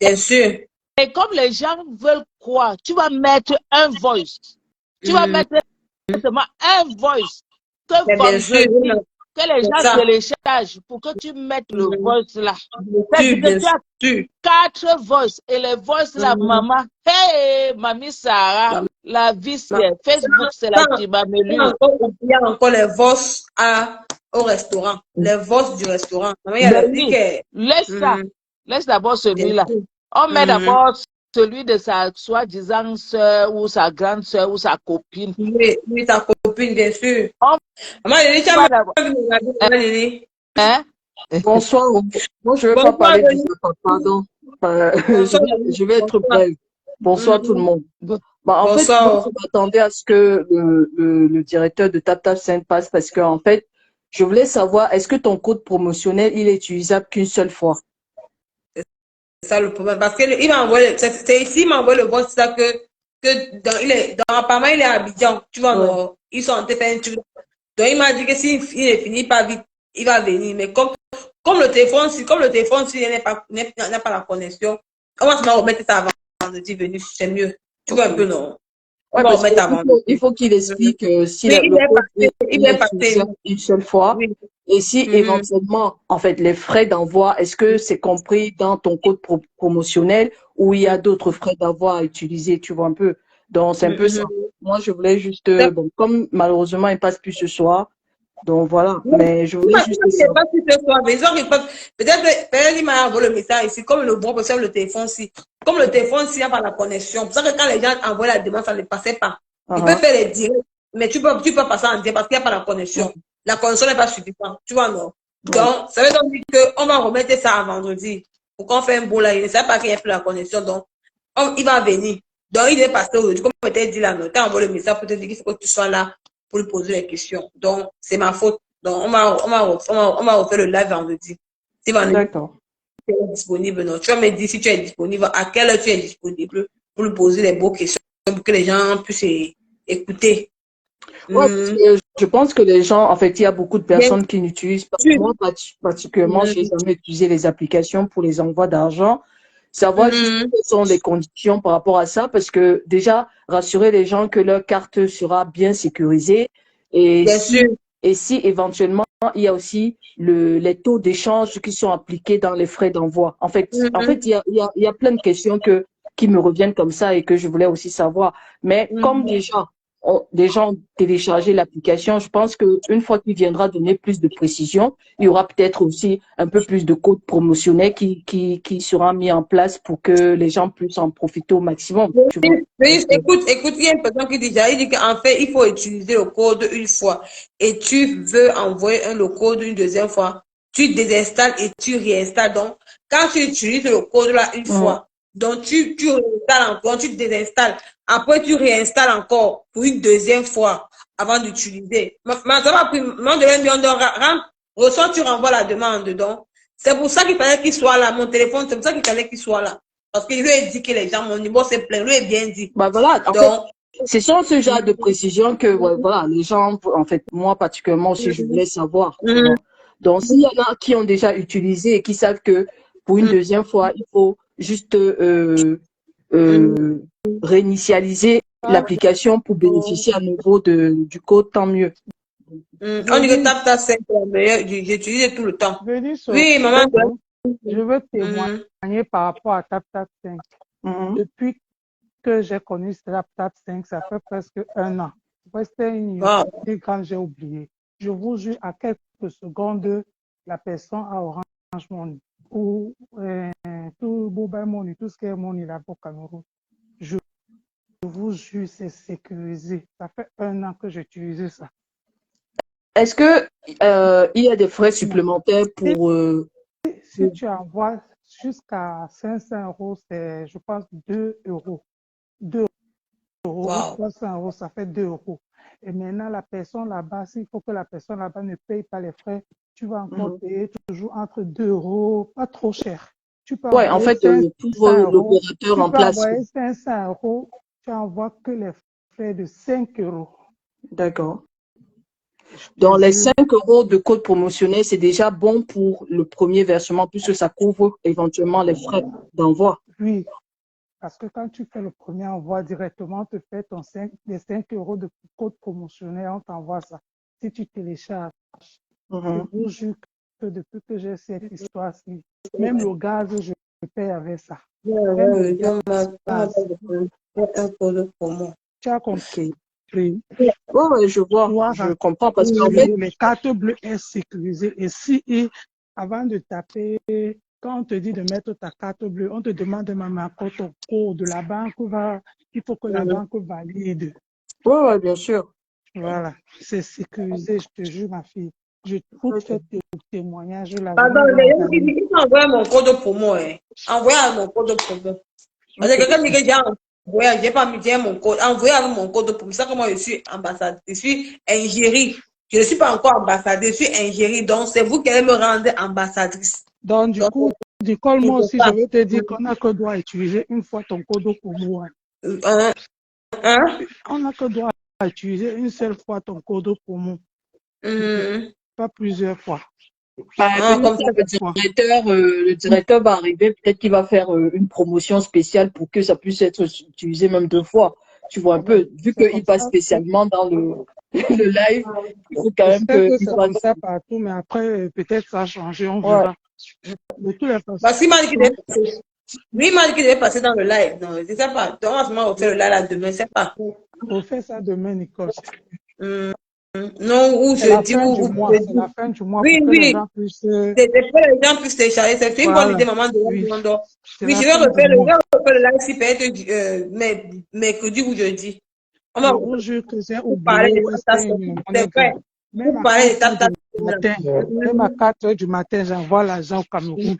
B: Bien sûr.
A: Et comme les gens veulent croire, tu vas mettre un voice. Tu vas mettre seulement un voice. Que
B: Mais bien sûr.
A: vendredi, que les
B: C'est
A: gens
B: ça.
A: téléchargent pour que tu mettes le voice là.
B: Bien
A: C'est-à-dire
B: sûr,
A: que
B: bien
A: tu as
B: sûr.
A: 4 voices et les voices là, maman, hey, mamie Sarah, la vie c'est Facebook, c'est la Timamelure.
B: Il y a encore les vosses au restaurant. Les vosses du restaurant. Il y a
A: Ben
B: les
A: oui,
B: tickets.
A: laisse ça. Laisse d'abord
B: Bien
A: celui-là.
B: sûr.
A: On met d'abord celui de sa soi-disant soeur ou sa grande soeur ou sa copine.
B: Oui, oui, ta copine, bien sûr.
A: On
B: Maman Lily, tu as
A: va
B: même
A: d'abord.
B: vu regarder, Maman Lily.
A: Hein?
E: Bonsoir. Moi, je ne vais pas
B: Bonsoir,
E: parler de
B: Denis.
E: ça, pardon.
B: Bonsoir, Denis.
E: Je vais être
B: Bonsoir.
E: brève. Bonsoir tout le monde. En fait, moi,
B: Bonsoir.
E: je m'attendais à ce que le directeur de TapTap5 passe parce que, en fait, je voulais savoir, est-ce que ton code promotionnel, il est utilisable qu'une seule fois?
B: C'est ça le problème. Parce que il m'a envoyé, c'est ici, il m'a envoyé le vote, c'est ça apparemment, il est à Abidjan. Tu vois,
E: Ouais.
B: non, ils sont en train de faire un truc. Donc, il m'a dit que s'il ne finit pas vite, il va venir. Mais comme le téléphone, si n'a pas la connexion, on va se remettre ça avant vendredi venu, c'est mieux. Tu vois un peu, non? On
E: Ouais,
B: va
E: parce
B: remettre avant.
E: il faut qu'il explique si
B: Oui,
E: le code
B: il
E: il est
B: est passé.
E: utilisable une seule fois
B: Oui.
E: et si éventuellement, en fait, les frais d'envoi, est-ce que c'est compris dans ton code promotionnel ou il y a d'autres frais d'envoi à utiliser, tu vois un peu. Donc, c'est un peu ça. Moi, je voulais juste, bon, comme malheureusement, il passe plus ce soir, donc voilà, mais je voulais juste savoir.
B: Peut-être il m'a envoyé le message ici, comme le bon possède le téléphone si. Comme le téléphone s'il n'y a pas la connexion. C'est pour ça que quand les gens envoient la demande, ça ne passait pas. Ils peuvent faire les directs, mais tu peux passer en direct parce qu'il n'y a pas la connexion. La connexion n'est pas suffisante. Tu vois, non? Donc, ça veut donc dire qu'on va remettre ça à vendredi pour qu'on fasse un beau live. Il ne sait pas qu'il n'y a plus la connexion. Donc, il va venir. Donc, il est passé aujourd'hui. Comme je t'ai dit là, tu as envoyé le message pour te dire qu'il faut que tu sois là pour lui poser les questions. Donc, c'est ma faute. Donc, on va refaire le live vendredi. Si vendredi
E: D'accord.
B: tu es disponible, non. Tu vas me dire si tu es disponible, à quelle heure tu es disponible pour lui poser les beaux questions pour que les gens puissent écouter.
E: Ouais, parce que je pense que les gens, en fait, il y a beaucoup de personnes qui n'utilisent pas. Moi, particulièrement, je n'ai jamais utilisé les applications pour les envois d'argent. Savoir juste quelles sont les conditions par rapport à ça, parce que déjà, rassurer les gens que leur carte sera bien sécurisée. Et
B: Bien sûr.
E: et si éventuellement, il y a aussi les taux d'échange qui sont appliqués dans les frais d'envoi. En fait, il y a plein de questions qui me reviennent comme ça et que je voulais aussi savoir. Mais comme des gens ont téléchargé l'application, je pense qu'une fois qu'il viendra donner plus de précision, il y aura peut-être aussi un peu plus de codes promotionnels qui sera mis en place pour que les gens puissent en profiter au maximum. Tu vois.
B: Écoute, il y a une personne qui dit qu'en fait, il faut utiliser le code une fois et tu veux envoyer le code une deuxième fois, tu désinstalles et tu réinstalles. Donc, quand tu utilises le code là une fois, donc tu réinstalles encore, tu désinstalles. Après, tu réinstalles encore pour une deuxième fois avant d'utiliser. Mais ça va plus, reçois, tu renvoies la demande. Donc, c'est pour ça qu'il fallait qu'il soit là. Mon téléphone, c'est pour ça qu'il fallait qu'il soit là. Parce qu'il lui a dit que les gens, mon numéro c'est plein, lui est bien dit.
E: Bah voilà, en
B: Donc,
E: fait, ce sont ce genre de précisions que, ouais, voilà, les gens, en fait, moi particulièrement aussi, je voulais savoir. Tu vois. Donc, s'il y en a qui ont déjà utilisé et qui savent que pour une deuxième fois, il faut juste réinitialiser l'application pour bénéficier à nouveau du code, tant mieux.
B: on dit que TapTap 5 c'est la meilleure, j'utilise tout le temps.
C: Venus,
B: Oui, maman.
C: je veux témoigner par rapport à TapTap 5. Depuis que j'ai connu TapTap 5, ça fait presque 1 an. C'était une université quand j'ai oublié. Je vous jure, à quelques secondes, la personne a Orange Money ou tout Mobile Money, tout ce qui est Money là pour Cameroun. Je vous jure, c'est sécurisé. Ça fait 1 an que j'utilise ça.
E: Est-ce que il y a des frais supplémentaires pour
C: Si tu envoies jusqu'à 500 €, c'est, je pense, 2 €. 2 euros,
B: Wow.
C: 300 euros, ça fait 2 euros. Et maintenant, la personne là-bas, s'il faut que la personne là-bas ne paye pas les frais, tu vas encore payer toujours entre 2 euros, pas trop cher. Tu peux
E: Ouais, en
C: envoyer
E: fait,
C: 500
E: pour
C: euros,
E: l'opérateur
C: tu
E: en
C: peux
E: place.
C: envoyer 500 euros, tu envoies que les frais de 5 euros.
E: D'accord.
C: Je te
E: Dans les
C: jure.
E: 5 euros de code promotionnel, c'est déjà bon pour le premier versement, puisque ça couvre éventuellement les frais d'envoi.
C: Oui, parce que quand tu fais le premier envoi directement, on te fait les 5 euros de code promotionnel, on t'envoie ça. Si tu télécharges, je vous jure que depuis que j'ai cette histoire-ci, même le gaz, je paye avec ça. Même le gaz,
B: Un code promo.
C: tu as compris.
E: Ouais, je vois, je comprends parce qu'en fait,
C: Les cartes bleues est sécurisées. Et si, avant de taper, quand on te dit de mettre ta carte bleue, on te demande de mettre ton code de la banque, il faut que la banque valide.
E: ouais, bien sûr.
C: Voilà, c'est sécurisé, je te jure, ma fille. Je trouve que tes témoignages là.
B: Pardon, il faut envoyer mon code promo. Envoyer mon code promo. Parce que quelqu'un me dit que j'ai pas mis mon code. Envoyer avec mon code promo. C'est ça que moi, je suis ambassadeur. Je suis ingérie. Je ne suis pas encore ambassadeur, je suis ingérie. Donc, c'est vous qui allez me rendre ambassadrice.
C: Donc, du coup, moi aussi, je vais te dire qu'on n'a que droit à utiliser une fois ton code promo. On n'a que droit à utiliser une seule fois ton code promo. Pas plusieurs fois.
E: Comme ça, le directeur va arriver, peut-être qu'il va faire une promotion spéciale pour que ça puisse être utilisé même 2 fois. Tu vois un peu, vu qu'il passe spécialement dans le live, il faut quand même que
C: c'est comme ça partout, mais après, peut-être ça a changé, on verra. De toutes les façons.
B: Parce qu'il m'a dit qu'il devait passer. Lui, il m'a dit qu'il devait passer dans le live. Non, je ne sais pas. Donc, on va faire le live là demain, je ne sais pas.
C: On fait ça demain, Nicole.
B: Non, ou jeudi,
C: c'est la fin du mois.
B: Oui,
C: pour que les gens puissent...
B: C'est pour que les gens puissent télécharger. C'est une bonne idée, maman. Oui, je vais refaire le live si peut-être mercredi ou jeudi. On va
C: jure que j'ai oublié.
B: C'est vrai. Même
C: à 4 heures du matin, j'envoie l'argent au Cameroun.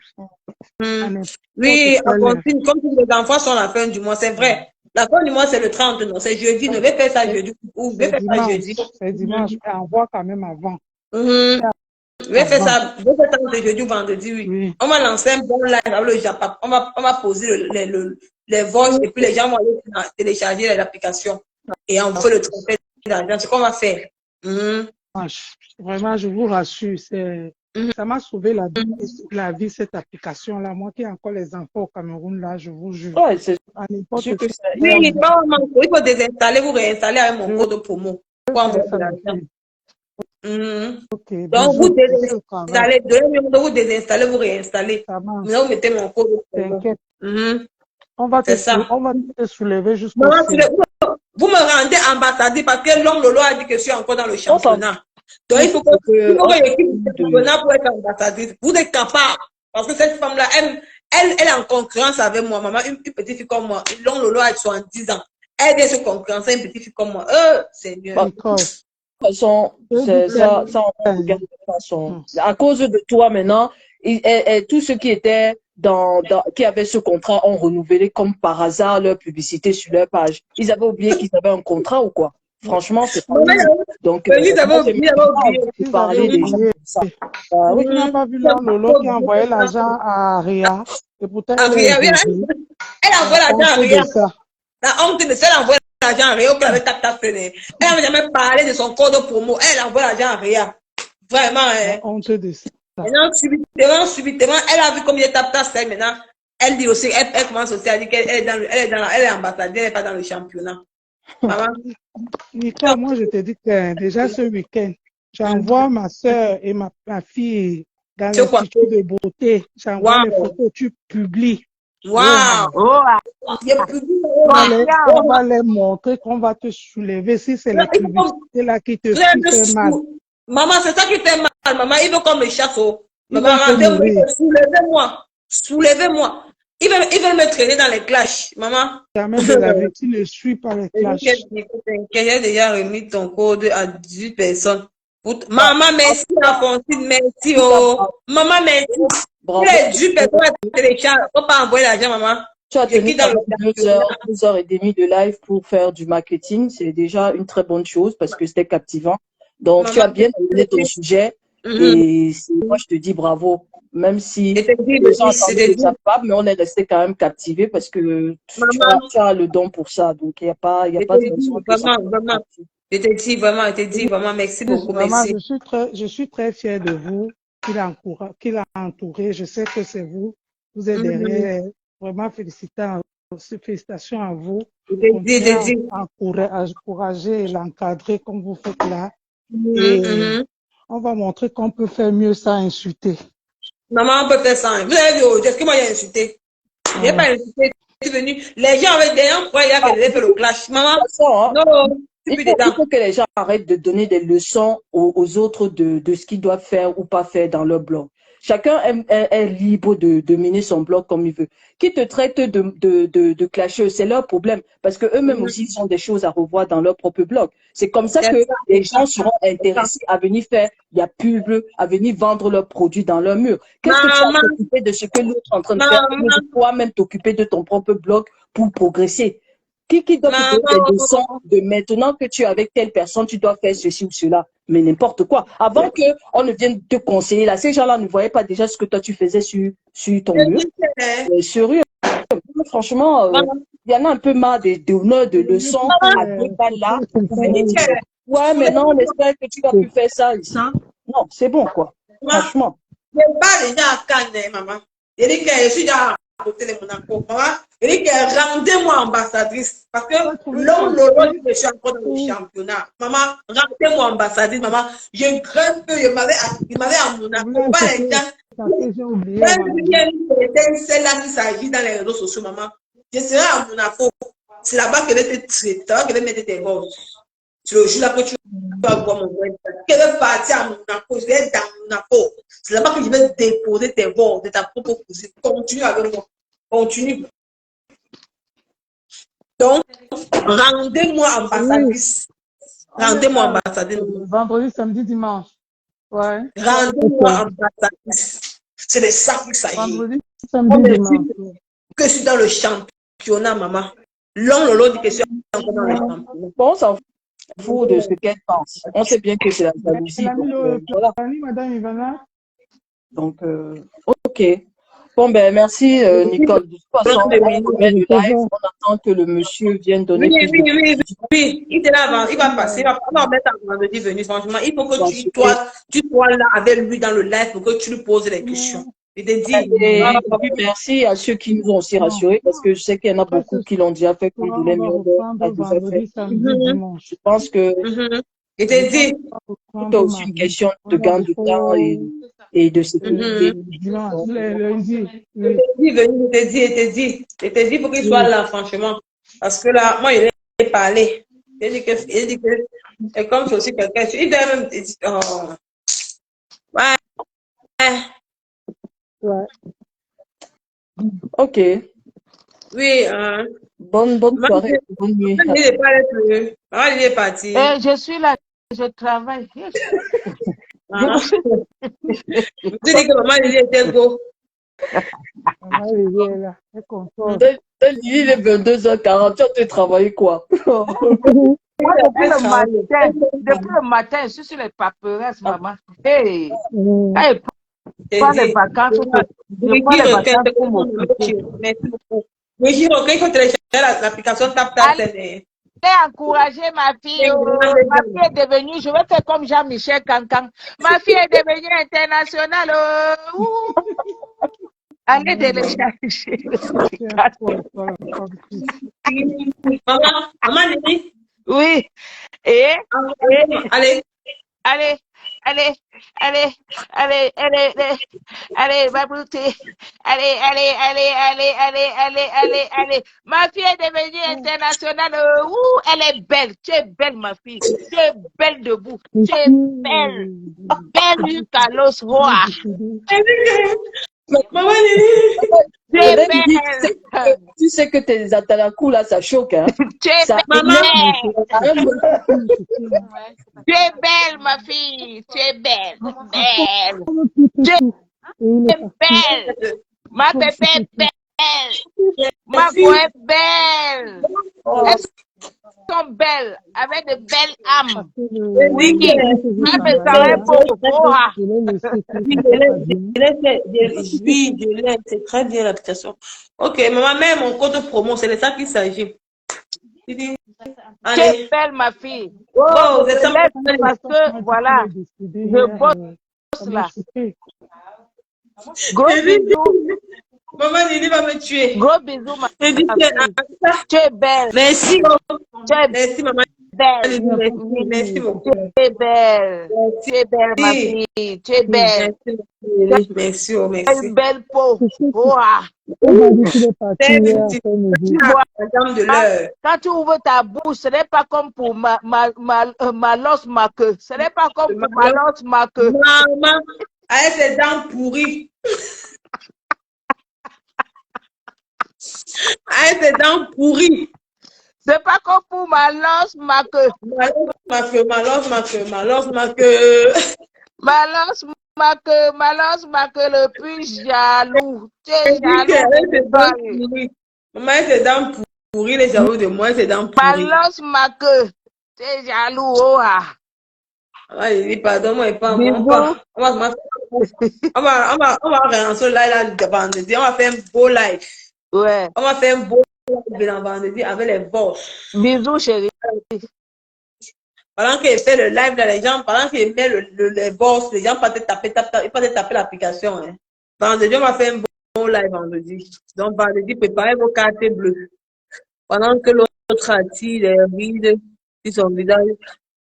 B: Oui, comme tous les enfants sont à la fin du mois, c'est vrai. La fin du mois, c'est le 30, non, c'est jeudi. Ne vais faire ça jeudi. Ou vais faire ça jeudi.
C: C'est dimanche, mais envoie quand même avant.
B: Je vais faire ça jeudi ou vendredi, oui. On va lancer un bon live avec le Japon. On va poser les voices et puis les gens vont aller télécharger l'application. Et on fait le transfert d'argent. C'est ce qu'on va faire.
C: Vraiment, je vous rassure, ça m'a sauvé la vie, cette application-là. Moi qui ai encore les enfants au Cameroun, là, je vous jure.
E: Ouais, c'est
C: sûr que
B: oui, il faut désinstaller, vous réinstaller avec mon code promo. Donc, vous désinstallez, vous réinstallez. Mais vous mettez mon code promo.
C: On va te soulever jusqu'au
B: vous me rendez ambassadeur parce que l'homme Lolo a dit que je suis encore dans le championnat. Donc, il faut que l'équipe du championnat pour être ambassadrice. Vous êtes capable. Parce que cette femme-là, elle est en concurrence avec moi. Maman, une petite fille comme moi. L'homme Lolo a 70 ans. Elle vient se concurrencer une petite fille comme moi. C'est mieux.
E: De toute façon, ça, on regarde de toute façon. À cause de toi maintenant, tous ceux qui étaient qui avaient ce contrat ont renouvelé comme par hasard leur publicité sur leur page. Ils avaient oublié qu'ils avaient un contrat ou quoi? Franchement, c'est pas vrai. Donc,
B: ils avaient oublié.
E: Parler des gens comme ça.
C: Oui, tu n'as pas vu Lolo qui a envoyé l'argent à Ria. Et pourtant,
B: elle envoie l'argent à Ria. La honte de ça, elle envoie l'argent à Ria. Elle n'avait jamais parlé de son code promo. Elle envoie l'argent à Ria. Vraiment.
C: Honte de ça.
B: Maintenant, subitement, elle a vu comme il est tap maintenant. Elle dit aussi, elle commence aussi à dire qu'elle est ambassadeur, elle n'est pas dans le championnat.
C: Nicole, moi je te dis que déjà ce week-end, j'envoie ma soeur et ma fille dans l'institut de beauté. J'envoie les photos, tu publies.
B: Waouh!
C: On va les montrer qu'on va te soulever si c'est la publicité là qui te fait mal.
B: Maman, c'est ça qui fait mal. Maman, il veut comme le chapeau. Maman, soulevez-moi. Soulevez-moi. Ils veulent me traîner dans les clashs, maman.
C: Jamais de la vie, tu ne suis pas les clashs.
B: J'ai déjà remis ton code à 18 personnes. Maman, merci, Alphonsine, merci. Oh. Maman, merci. Les 18 personnes téléchargent. Il ne faut pas envoyer l'argent, maman.
E: Tu as
B: Je
E: tenu
B: quitte
E: quand
B: dans le
E: même
B: championnat.
E: 2 heures et demie de live pour faire du marketing. C'est déjà une très bonne chose parce que c'était captivant. Donc, tu
B: Maman,
E: as bien amené ton sujet
B: mhm.
E: et moi, je te dis bravo. Même si
B: Je te dis,
E: les gens
B: je
E: attendaient
B: te
E: déjà
B: dis,
E: pas, mais on est resté quand même captivés parce que
B: maman,
E: tu as le don pour ça. Donc, il y a
B: je
E: pas de
B: te dis,
E: raison que ça
B: vraiment,
E: ne
B: vraiment,
E: pas.
B: je te dis, vraiment, merci beaucoup,
C: Vraiment,
B: merci.
C: je suis très fière de vous qu'il a entouré. Je sais que c'est vous. Vous êtes
B: Mhm.
C: derrière. Vraiment, félicitations à vous.
B: Je te dis, je
C: Continuez
B: te dis.
C: à encourager et l'encadrer comme vous faites là.
B: Mhm,
C: Et
B: mhm.
C: on va montrer qu'on peut faire mieux sans insulter.
B: Maman, on peut faire ça. Hein. Vous avez dit, oh, est-ce que moi j'ai insulté? Je n'ai pas insulté. Je suis venu. Les gens avaient des gens croyaient qu'elle avait fait le clash.
E: De
B: Maman,
E: toute façon, hein,
B: non, je suis plus
E: il
B: dedans.
E: faut que les gens arrêtent de donner des leçons aux autres de ce qu'ils doivent faire ou pas faire dans leur blog. Chacun est libre de mener son blog comme il veut. Qui te traite de clasheuse, c'est leur problème. Parce que eux-mêmes
B: Mhm.
E: aussi, ils ont des choses à revoir dans leur propre blog. C'est comme ça
B: C'est
E: que
B: ça,
E: les
B: c'est ça,
E: gens seront
B: c'est ça.
E: intéressés à venir faire la pub, à venir vendre leurs produits dans leur mur. Qu'est-ce que tu as à
B: Maman,
E: t'occuper de ce que l'autre est en train de faire au lieu de
B: maman,
E: toi-même t'occuper de ton propre blog pour progresser? Qui doit te donner des
B: maman.
E: leçons de maintenant que tu es avec telle personne, tu dois faire ceci ou cela, mais n'importe quoi. Avant qu'on ne vienne te conseiller, là, ces gens-là ne voyaient pas déjà ce que toi tu faisais sur ton
B: Je
E: mur.
B: dis que,
E: Sérieux, franchement,
B: maman,
E: il y en a un peu marre d'honneurs, de leçons à deux balles là pour
B: je
E: venir
B: dis
E: dire,
B: que,
E: ouais,
B: je voulais
E: maintenant on espère que tu vas plus faire ça et ça. Non, c'est bon, quoi.
B: maman,
E: Franchement.
B: je parle déjà à Cannes, maman. Je dis que je suis déjà à côté de Monaco, maman. Je dis que rendez-moi ambassadrice. Parce que l'homme, le rôle, je suis encore dans le championnat. Maman, rendez-moi ambassadrice, maman. Je grimpe, il m'avait à
C: Vous
B: Monaco.
C: voulez
B: Pas les
C: acheter
B: gens.
C: ça que j'ai oublié,
B: Même
C: maman.
B: si c'est là qui s'agit dans les réseaux sociaux, maman. Je serai à Monaco. C'est là-bas que je vais te traiter, que je vais mettre tes gosses. C'est le jour là que tu vas voir mon vrai. Je vais partir à Monaco, je vais être dans Monaco. C'est là-bas que je vais déposer tes vols de ta propre cousine. Continue avec moi. Continue. Donc, rendez-moi
C: Oui,
B: ambassadrice.
C: on est
B: Rendez-moi
C: là
B: ambassadrice.
C: vendredi, samedi, dimanche. Ouais.
B: Rendez-moi ambassadrice. C'est de ça qu'il s'agit.
C: Vendredi,
B: On
C: samedi,
B: me dit
C: dimanche.
B: que je suis dans le championnat, maman. L'homme, le dit que je suis encore dans le championnat.
E: Bon, on s'en fout de ce qu'elle pense. On sait bien que c'est la
C: Elle
E: jalousie,
C: a mis
E: donc
C: le
E: voilà.
C: planning, madame Ivana.
E: Donc, ok. Bon, ben, merci, Nicole. De toute façon, on met le live. On attend que le monsieur vienne
B: Oui,
E: donner
B: oui,
E: plus de
B: oui,
E: précisions.
B: oui. Il est là avant, il va passer. On va mettre un vendredi venu. Franchement, il faut que
E: Rassurer.
B: tu sois là avec lui dans le live pour que tu lui poses les questions. Il te dit,
E: Et puis, merci à ceux qui nous ont aussi
C: Non.
E: rassurés parce que je sais qu'il y en a
C: Après
E: beaucoup
C: ce
E: qui l'ont déjà fait, qui
C: soir,
E: voulaient,
C: on va
E: mais on l'a
C: reprendre
E: déjà fait.
C: vendredi, samedi, dimanche.
E: Je pense que
B: il te dit,
C: On va
E: tout est
C: reprendre
E: aussi une
C: mardi.
E: question
C: On
E: de
C: va
E: gain de temps et de sécurité.
C: dimanche,
E: Donc,
C: lundi.
B: il
C: Oui.
B: te dit, venu, il te dit, pour qu'il soit là, franchement. Parce que là, moi, il est parlé. Il dit que, et comme c'est aussi quelqu'un, il doit même te dire, oh, ouais,
C: Ouais.
E: ok.
B: oui,
E: Bonne soirée, bonne nuit.
B: il n'est pas là plus. Maman, il est parti.
A: Et je suis là, je travaille.
B: Ah. Je dis que maman, il était beau.
C: Maman, il est là. Elle est contente.
E: Il est 22h40, tu as été travailler quoi?
A: Moi, depuis le matin, je suis sur les paperasses, maman. Hey, quand je prends les vacances, je prends les vacances pour m'occuper.
B: Merci beaucoup. Brigitte, il faut télécharger l'application TapTap.
A: Allez encourager ma fille. Ma fille est devenue, je vais faire comme Jean-Michel Cancan. Ma fille est devenue internationale. Allez télécharger.
B: Maman, Lily.
A: Oui.
B: Allez.
A: Allez, allez, allez, allez, allez, allez, ma beauté. Allez, allez, allez, allez, allez, allez, allez, allez. Ma fille est devenue internationale. Elle est belle. Tu es belle, ma fille. Tu es belle debout. Tu es belle. Belle Carlos Roa.
B: Maman, Lily.
A: Tu es belle.
E: Tu sais que tes atalakou là, ça choque, hein?
A: Tu es
E: Ça
A: belle. Tu es belle, ma fille. Tu es belle. Belle. Tu es belle. Ma bébé est belle. Ma voix est belle.
B: Oh.
A: Elles sont belles, avec de belles âmes.
C: Le
A: Oui,
C: vous
A: ça me
C: travaillez
A: serait
C: là,
A: beau. Oh, ah.
C: je l'ai laissé que
B: Oui,
C: c'était pas bien.
B: oui, je l'ai, c'est très bien l'application. Ok, maman, mets mon code promo, c'est de ça qu'il s'agit.
A: Tu es
B: Allez.
A: belle, ma fille. Donc,
B: Oh,
A: je
B: c'est
A: te
B: ça.
A: laisse parce
C: Moi,
A: que,
C: dit qu'il
A: voilà,
C: est décédé
A: je
C: hier,
A: bosse
C: ça m'a
A: là.
C: choqué.
A: Gros bisous.
B: Maman, Lily va me tuer.
A: Gros bisous, ma
B: Je dis,
A: fille. Tu es belle.
B: merci,
A: Tu es
B: merci, maman.
A: belle.
C: Il n'y a pas de
B: Merci, merci
C: problème.
B: beaucoup.
A: Tu es belle. Tu es belle, ma
B: Merci,
A: fille. Tu es belle.
B: merci, oh,
A: Tu as une
B: merci.
A: belle peau.
C: C'est sûr
A: Oh, ah.
C: qu'il m'a dit qu'il est parti
B: C'est
C: hier
B: petit.
C: après-midi.
A: Tu vois,
B: Madame de l'heure.
A: quand tu ouvres ta bouche, ce n'est pas comme pour ma losse, ma queue. Ce n'est pas comme pour ma losse, ma queue.
B: Maman, avec ses dents pourries. Avec ses dents pourries.
A: C'est pas comme pour ma losse, ma queue.
B: Ma queue, ma losse, ma queue, ma losse, ma queue.
A: Ma losse, ma queue, le plus jaloux. Tu es
B: Elle dit
A: jaloux
B: qu'avec
A: de
B: ses dents
A: toi.
B: pourries. Maman, avec ses dents pourries, les jaloux de moi, ses dents
A: Ma
B: pourries.
A: losse, ma queue. Tu es jaloux, oh ah.
B: Ah, il dit, pardon-moi, et pas moi.
A: Bisous.
B: On va relancer le live là de vendredi. On va faire un beau live.
A: Ouais.
B: On va faire un beau live de vendredi avec les boss.
A: Bisous, chérie.
B: Pendant qu'il fait le live là, les gens, pendant qu'il met les boss, les gens partent taper l'application. Hein. Vendredi, on va faire un beau live vendredi. Donc, vendredi, préparez vos cartes bleues. Pendant que l'autre attire les rides sur son visage.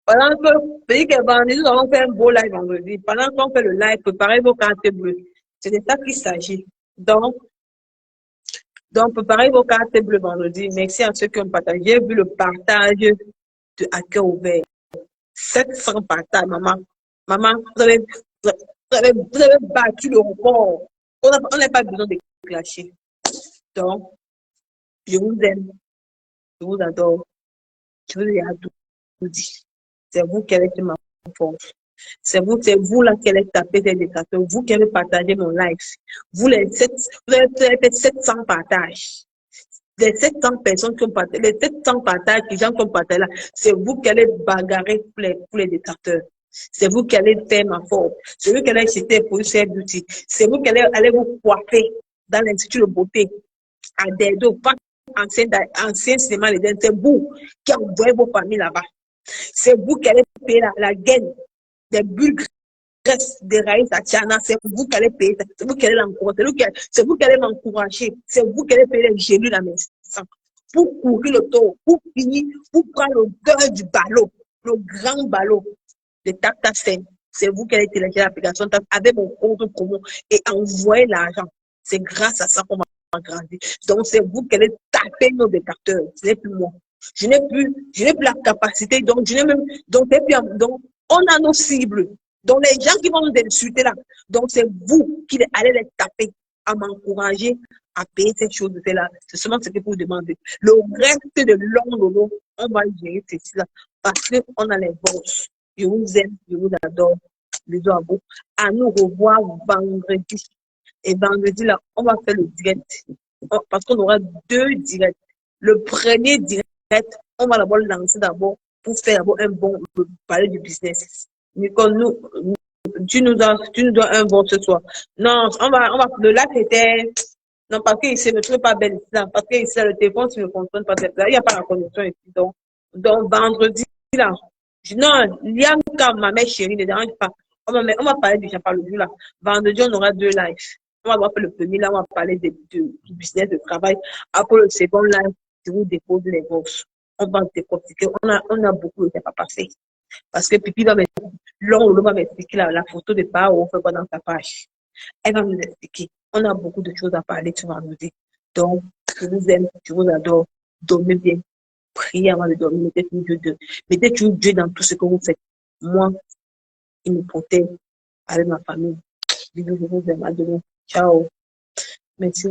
B: Pendant que, c'est que vendredi, nous allons faire un beau live vendredi. Pendant qu'on fait le live, préparez vos cartes bleues. C'est de ça qu'il s'agit. Donc, préparez vos cartes bleues vendredi. Merci à ceux qui ont partagé. J'ai vu le partage de à cœur ouvert. 700 partages, maman. Maman, vous avez battu le record. On n'a pas besoin de clasher. Donc, je vous aime. Je vous adore. Je vous ai tout dit. C'est vous qui avez fait ma force. C'est vous là qui allez taper des détracteurs. Vous qui avez partagé mon live. Vous avez fait 700 partages. Les 700 personnes qui ont partagé, les 700 partages, les gens qui ont partagé là, c'est vous qui allez bagarrer pour les détracteurs. C'est vous qui allez faire ma force. C'est vous qui allez acheter pour une beauty. C'est vous qui allez vous coiffer dans l'Institut de beauté à Dedo, pas ancien cinéma, c'est vous qui envoyez vos familles là-bas. C'est vous qui allez payer la gaine des bulles graisses, des raïs à Tiana. C'est vous qui allez payer ça. C'est vous qui allez l'encourager. C'est vous qui allez m'encourager. C'est vous qui allez payer les gélules à mes enfants. Pour courir le tour, pour finir, pour prendre le cœur du ballot, le grand ballot de Tata Sen. C'est vous qui allez télécharger l'application avec mon compte promo et envoyer l'argent. C'est grâce à ça qu'on va grandir. Donc, c'est vous qui allez taper nos détracteurs. Ce n'est plus moi. Je n'ai plus la capacité. Donc, on a nos cibles. Donc, les gens qui vont nous insulter là, donc c'est vous qui allez les taper, à m'encourager à payer ces choses-là. C'est seulement ce que vous demandez. Le reste de l'homme, on va gérer ceci là. Parce qu'on a les boss. Je vous aime, je vous adore. Bisous à vous. À nous revoir vendredi. Et vendredi là, on va faire le direct. Parce qu'on aura 2 directs. Le premier direct, on va d'abord lancer pour faire d'abord un bon parler du business. Nicole, tu nous dois un bon ce soir. Non, le live était, non, parce qu'il ne me trouve pas belle ici, là, parce que ici, le téléphone, tu ne me fonctionne pas, il n'y a pas la connexion ici. Donc vendredi, là, non, Liamka, ma mère chérie, ne dérange pas. On va parler du Japon le jour, là. Vendredi, on aura 2 lives. On va faire le premier, là, on va parler du business, de travail. Après le second live, je vous dépose les bourses. On va décortiquer. On a beaucoup de temps à passer. Parce que Pipi va m'expliquer la photo de part où on fait quoi dans sa page. Elle va nous expliquer. On a beaucoup de choses à parler sur vendredi. Donc, je vous aime, je vous adore. Dormez bien. Priez avant de dormir. Mettez toujours Dieu dans tout ce que vous faites. Moi, il me protège avec ma famille. Je vous aime. À demain. Ciao. Merci.